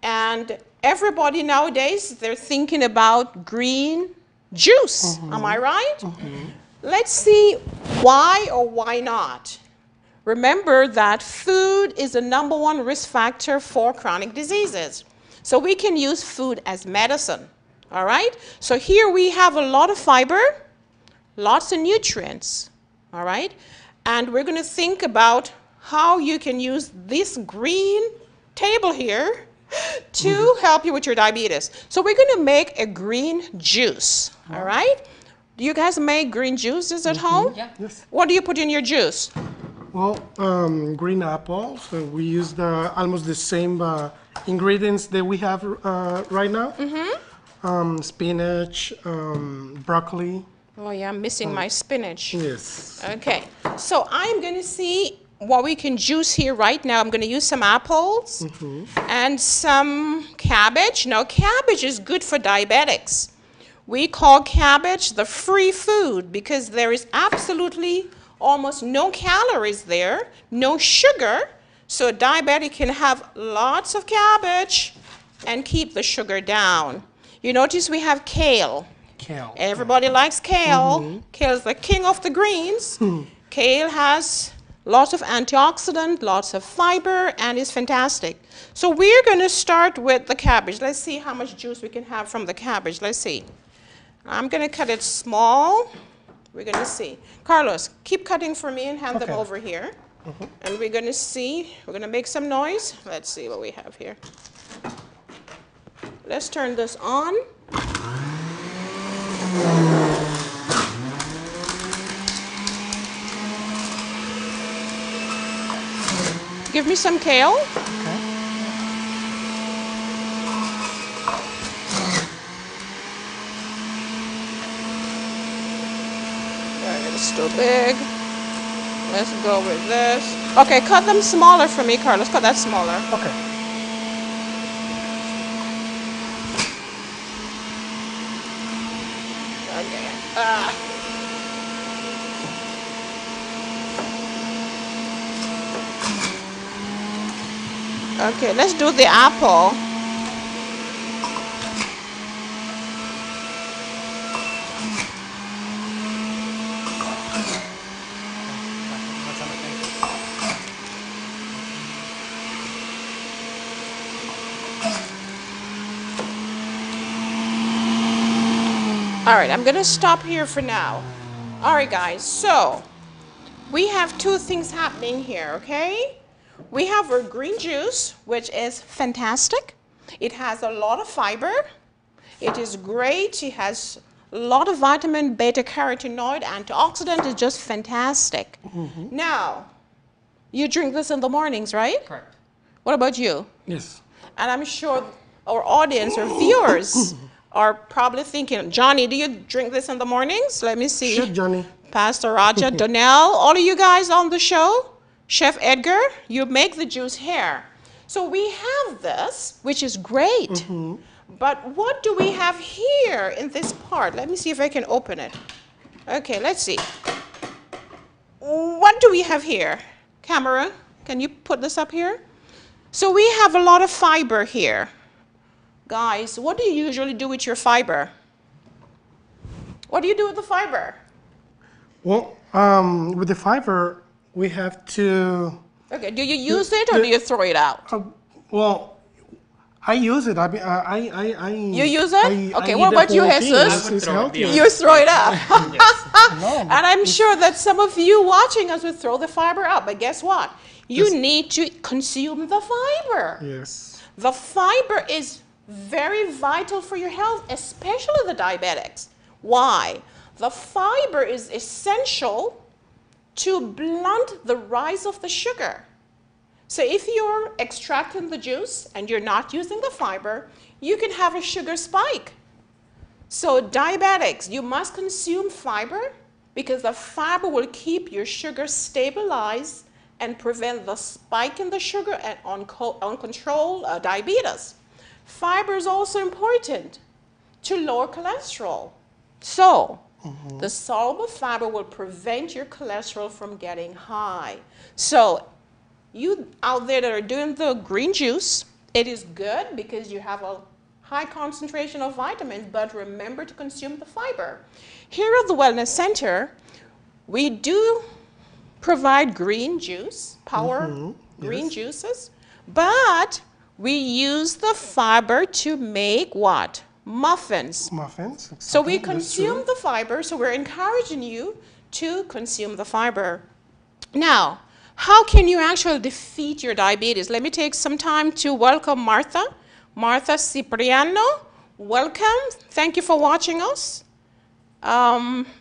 And everybody nowadays, they're thinking about green juice. Am I right? Let's see why or why not. Remember that food is the #1 risk factor for chronic diseases. So we can use food as medicine. All right? So here we have a lot of fiber, lots of nutrients. All right? And we're going to think about how you can use this green table here to help you with your diabetes. So we're going to make a green juice. All right? Do you guys make green juices at home? Yeah. Yes. What do you put in your juice? Well, green apples. So we use almost the same ingredients that we have right now. Spinach, broccoli. Oh yeah, I'm missing my spinach. Yes. Okay, so I'm going to see what we can juice here right now. I'm going to use some apples and some cabbage. Now, cabbage is good for diabetics. We call cabbage the free food because there is absolutely almost no calories there, no sugar, so a diabetic can have lots of cabbage and keep the sugar down. You notice we have kale. Kale. Everybody likes kale. Kale is the king of the greens. Kale has lots of antioxidant, lots of fiber, and is fantastic. So we're going to start with the cabbage. Let's see how much juice we can have from the cabbage. Let's see. I'm going to cut it small. We're going to see. Carlos, keep cutting for me and hand them over here. And we're going to see. We're going to make some noise. Let's see what we have here. Let's turn this on. Give me some kale. It's too big. Let's go with this. Okay, cut them smaller for me, Carlos. Cut that smaller. Okay. Okay, let's do the apple. All right, I'm going to stop here for now. All right, guys, so we have two things happening here, okay? We have our green juice, which is fantastic. It has a lot of fiber. It is great. It has a lot of vitamin, beta-carotenoid, antioxidant. It's just fantastic. Now, you drink this in the mornings, right? Correct. What about you? Yes. And I'm sure our audience or viewers are probably thinking, Johnny, do you drink this in the mornings? Let me see. Sure, Johnny. Pastor Raja, Donnell, all of you guys on the show, Chef Edgar, you make the juice here. So we have this, which is great. But what do we have here in this part? Let me see if I can open it. Okay, let's see. What do we have here? Camera, can you put this up here? So we have a lot of fiber here. Guys, what do you usually do with your fiber? What do you do with the fiber? Well, with the fiber, we have to... Okay, do you use it or do you throw it out? Well, I use it. You use it? Okay, what about you, Jesus? It's healthy. You throw it out. And I'm sure that some of you watching us would throw the fiber out. But guess what? You need to consume the fiber. Yes. The fiber is very vital for your health, especially the diabetics. Why? The fiber is essential to blunt the rise of the sugar. So if you're extracting the juice and you're not using the fiber, you can have a sugar spike. So diabetics, you must consume fiber because the fiber will keep your sugar stabilized and prevent the spike in the sugar and uncontrolled diabetes. Fiber is also important to lower cholesterol. So, the soluble fiber will prevent your cholesterol from getting high. So, you out there that are doing the green juice, it is good because you have a high concentration of vitamins, but remember to consume the fiber. Here at the Wellness Center, we do provide green juice, green juices, but we use the fiber to make what? Muffins. Muffins. Exactly. So we consume the fiber, so we're encouraging you to consume the fiber. Now, how can you actually defeat your diabetes? Let me take some time to welcome Martha. Martha Cipriano, welcome. Thank you for watching us.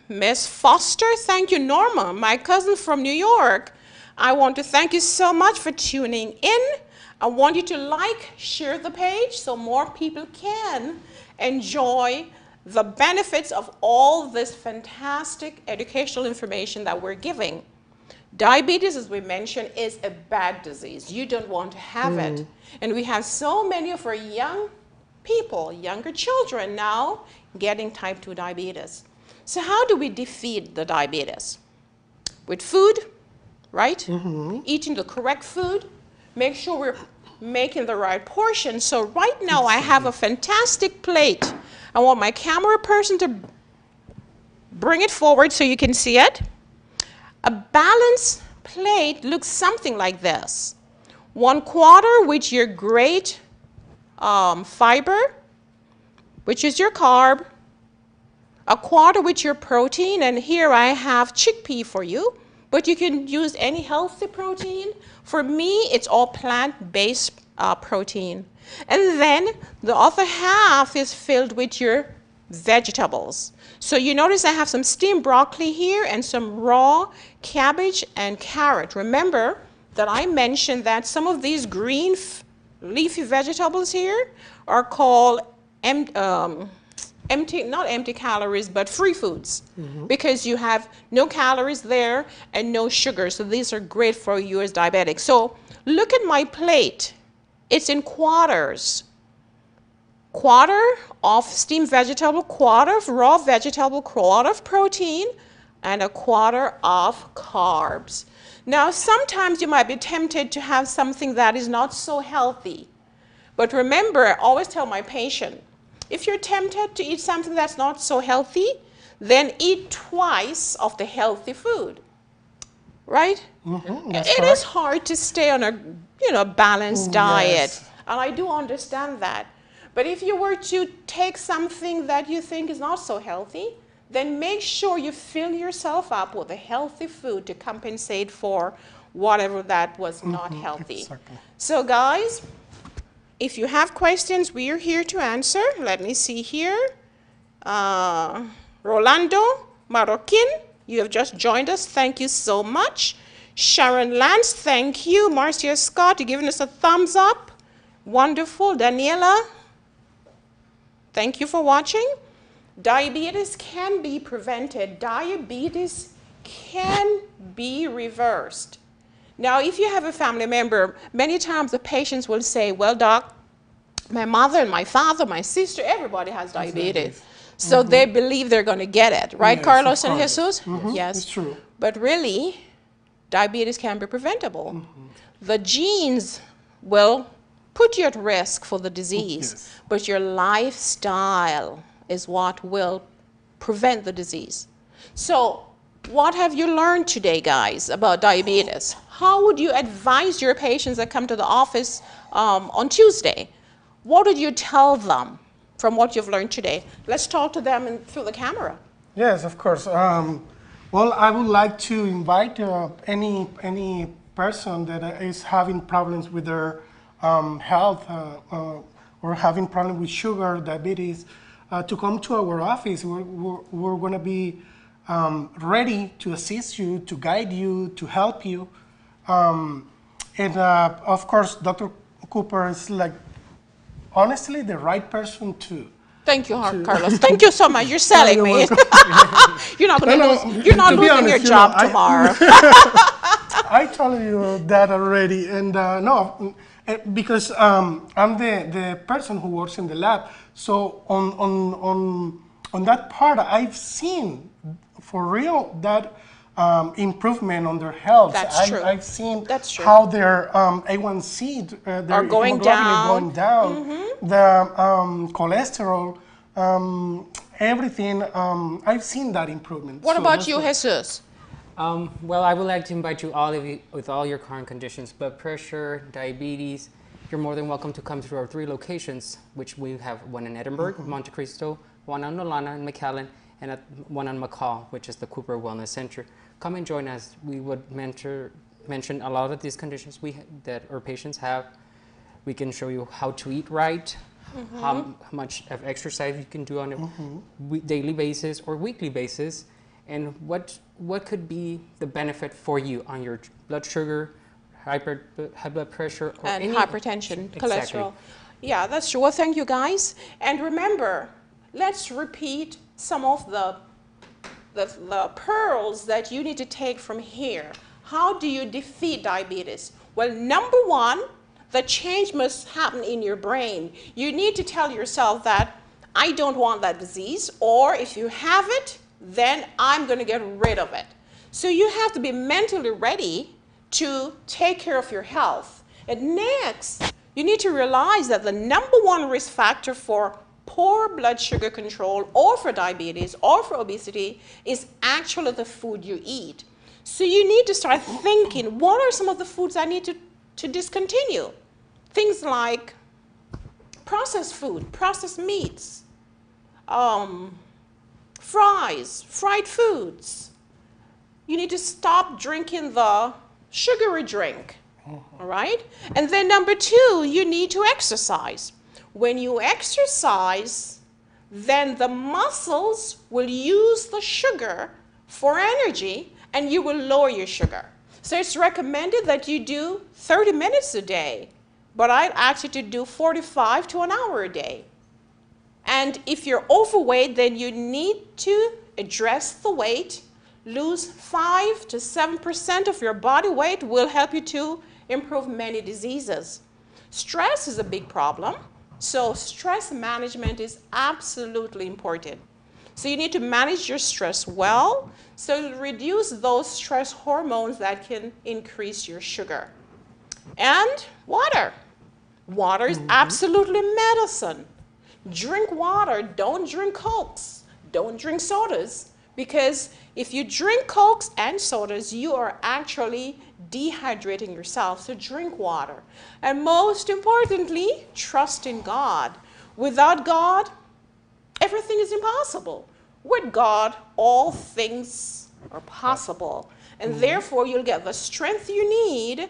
Miss Foster, thank you. Norma, my cousin from New York, I want to thank you so much for tuning in. I want you to like, share the page so more people can enjoy the benefits of all this fantastic educational information that we're giving. Diabetes, as we mentioned, is a bad disease. You don't want to have it. And we have so many of our young people, younger children now, getting type 2 diabetes. So how do we defeat the diabetes? With food, right? Eating the correct food. Make sure we're making the right portion. So right now I have a fantastic plate. I want my camera person to bring it forward so you can see it. A balanced plate looks something like this. 1/4 with your great fiber, which is your carb. 1/4 with your protein, and here I have chickpea for you, but you can use any healthy protein. For me, it's all plant-based protein. And then the other half is filled with your vegetables. So you notice I have some steamed broccoli here and some raw cabbage and carrot. Remember that I mentioned that some of these green leafy vegetables here are called not empty calories, but free foods, because you have no calories there and no sugar. So these are great for you as diabetics. So look at my plate. It's in quarters. 1/4 of steamed vegetable, 1/4 of raw vegetable, 1/4 of protein, and 1/4 of carbs. Now, sometimes you might be tempted to have something that is not so healthy. But remember, I always tell my patient, if you're tempted to eat something that's not so healthy, then eat twice of the healthy food, right? It is hard to stay on a balanced diet, and I do understand that. But if you were to take something that you think is not so healthy, then make sure you fill yourself up with a healthy food to compensate for whatever that was not healthy. Exactly. So guys, if you have questions, we are here to answer. Let me see here. Rolando Marroquin, you have just joined us. Thank you so much. Sharon Lance, thank you. Marcia Scott, you're giving us a thumbs up. Wonderful. Daniela, thank you for watching. Diabetes can be prevented. Diabetes can be reversed. Now, if you have a family member, many times the patients will say, well, doc, my mother and my father, my sister, everybody has diabetes. So they believe they're going to get it, right, Yes, Carlos of and course. Jesus? Yes. It's true. But really, diabetes can be preventable. The genes will put you at risk for the disease, but your lifestyle is what will prevent the disease. So what have you learned today, guys, about diabetes? How would you advise your patients that come to the office on Tuesday? What would you tell them from what you've learned today? Let's talk to them through the camera. Yes, of course. Well, I would like to invite any person that is having problems with their health or having problems with sugar, diabetes, to come to our office. We're going to be ready to assist you, to guide you, to help you. And of course, Dr. Cooper is like, honestly, the right person Thank you, Carlos. Thank you so much. You're selling me. You're not going to lose. You're not losing your job tomorrow. I told you that already, and no, because I'm the person who works in the lab. So on that part, I've seen for real that improvement on their health. That's true. I've seen That's true. how their A1C, their are going down. Is going down. The cholesterol, everything. I've seen that improvement. What about you, Jesus? Well, I would like to invite you all of you with all your current conditions, blood pressure, diabetes. You're more than welcome to come to our 3 locations, which we have one in Edinburgh, Monte Cristo, one on Nolana and McAllen, and one on McCall, which is the Cooper Wellness Center. Come and join us. We would mention a lot of these conditions that our patients have. We can show you how to eat right, how much of exercise you can do on a daily basis or weekly basis, and what could be the benefit for you on your blood sugar, high blood pressure, or and any hypertension, exactly. cholesterol. Yeah, that's true. Well, thank you, guys. And remember, let's repeat some of the pearls that you need to take from here. How do you defeat diabetes? Well, number one, the change must happen in your brain. You need to tell yourself that I don't want that disease, or if you have it, then I'm going to get rid of it. So you have to be mentally ready to take care of your health. And next, you need to realize that the number one risk factor for poor blood sugar control or for diabetes or for obesity is actually the food you eat. So you need to start thinking, what are some of the foods I need to discontinue? Things like processed food, processed meats, fried foods. You need to stop drinking the sugary drink, all right? And then number two, you need to exercise. When you exercise, then the muscles will use the sugar for energy and you will lower your sugar. So it's recommended that you do 30 minutes a day, but I'd ask you to do 45 to an hour a day. And if you're overweight, then you need to address the weight. Lose 5 to 7% of your body weight will help you to improve many diseases. Stress is a big problem. So stress management is absolutely important. So you need to manage your stress well, so you'll reduce those stress hormones that can increase your sugar. And water. Water is absolutely medicine. Drink water, don't drink Cokes, don't drink sodas, because if you drink Cokes and sodas, you are actually dehydrating yourself. So drink water. And most importantly, trust in God. Without God, everything is impossible. With God, all things are possible. And therefore, you'll get the strength you need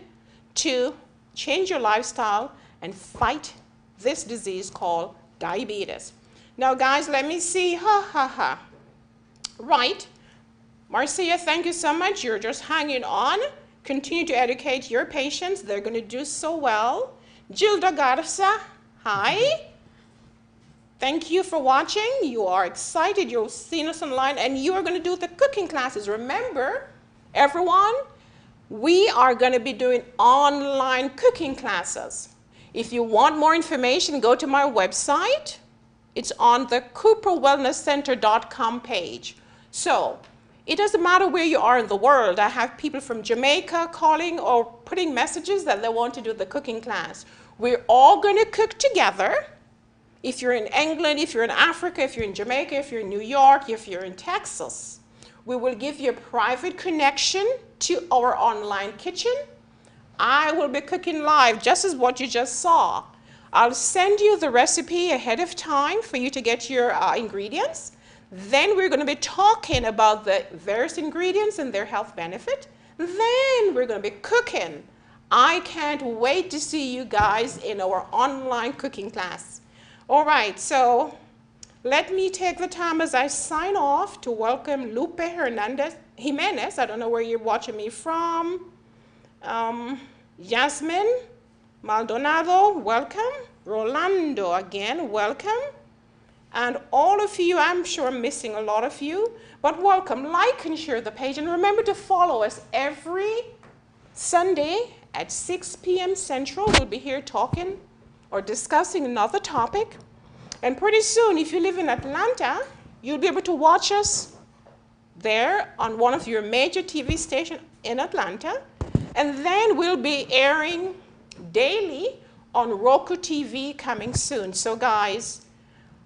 to change your lifestyle and fight this disease called diabetes. Now, guys, let me see. Right. Marcia, thank you so much. You're just hanging on. Continue to educate your patients. They're going to do so well. Gilda Garza, hi. Thank you for watching. You are excited. You've seen us online, and you are going to do the cooking classes. Remember, everyone, we are going to be doing online cooking classes. If you want more information, go to my website. It's on the CooperWellnessCenter.com page. So it doesn't matter where you are in the world. I have people from Jamaica calling or putting messages that they want to do the cooking class. We're all going to cook together. If you're in England, if you're in Africa, if you're in Jamaica, if you're in New York, if you're in Texas, we will give you a private connection to our online kitchen. I will be cooking live, just as what you just saw. I'll send you the recipe ahead of time for you to get your ingredients. Then we're going to be talking about the various ingredients and their health benefit. Then we're going to be cooking. I can't wait to see you guys in our online cooking class. All right, so let me take the time as I sign off to welcome Lupe Jimenez. I don't know where you're watching me from. Yasmin Maldonado, welcome. Rolando, again, welcome. And all of you, I'm sure I'm missing a lot of you, but welcome. Like and share the page. And remember to follow us every Sunday at 6 p.m. Central. We'll be here talking or discussing another topic. And pretty soon, if you live in Atlanta, you'll be able to watch us there on one of your major TV stations in Atlanta. And then we'll be airing daily on Roku TV coming soon. So guys,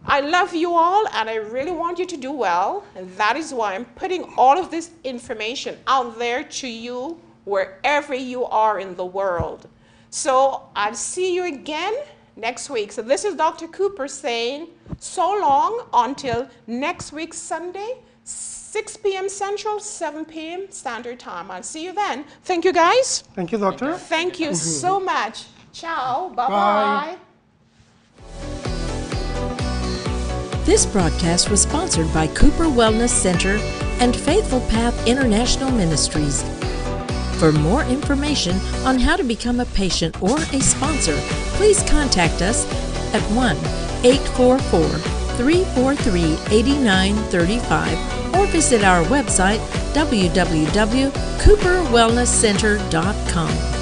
I love you all, and I really want you to do well. And that is why I'm putting all of this information out there to you wherever you are in the world. So I'll see you again next week. So this is Dr. Cooper saying so long until next week, Sunday, 6 p.m. Central, 7 p.m. Standard Time. I'll see you then. Thank you, guys. Thank you, doctor. Thank you so much. Ciao. Bye-bye. This broadcast was sponsored by Cooper Wellness Center and Faithful Path International Ministries. For more information on how to become a patient or a sponsor, please contact us at 1-844-343-8935 or visit our website www.cooperwellnesscenter.com.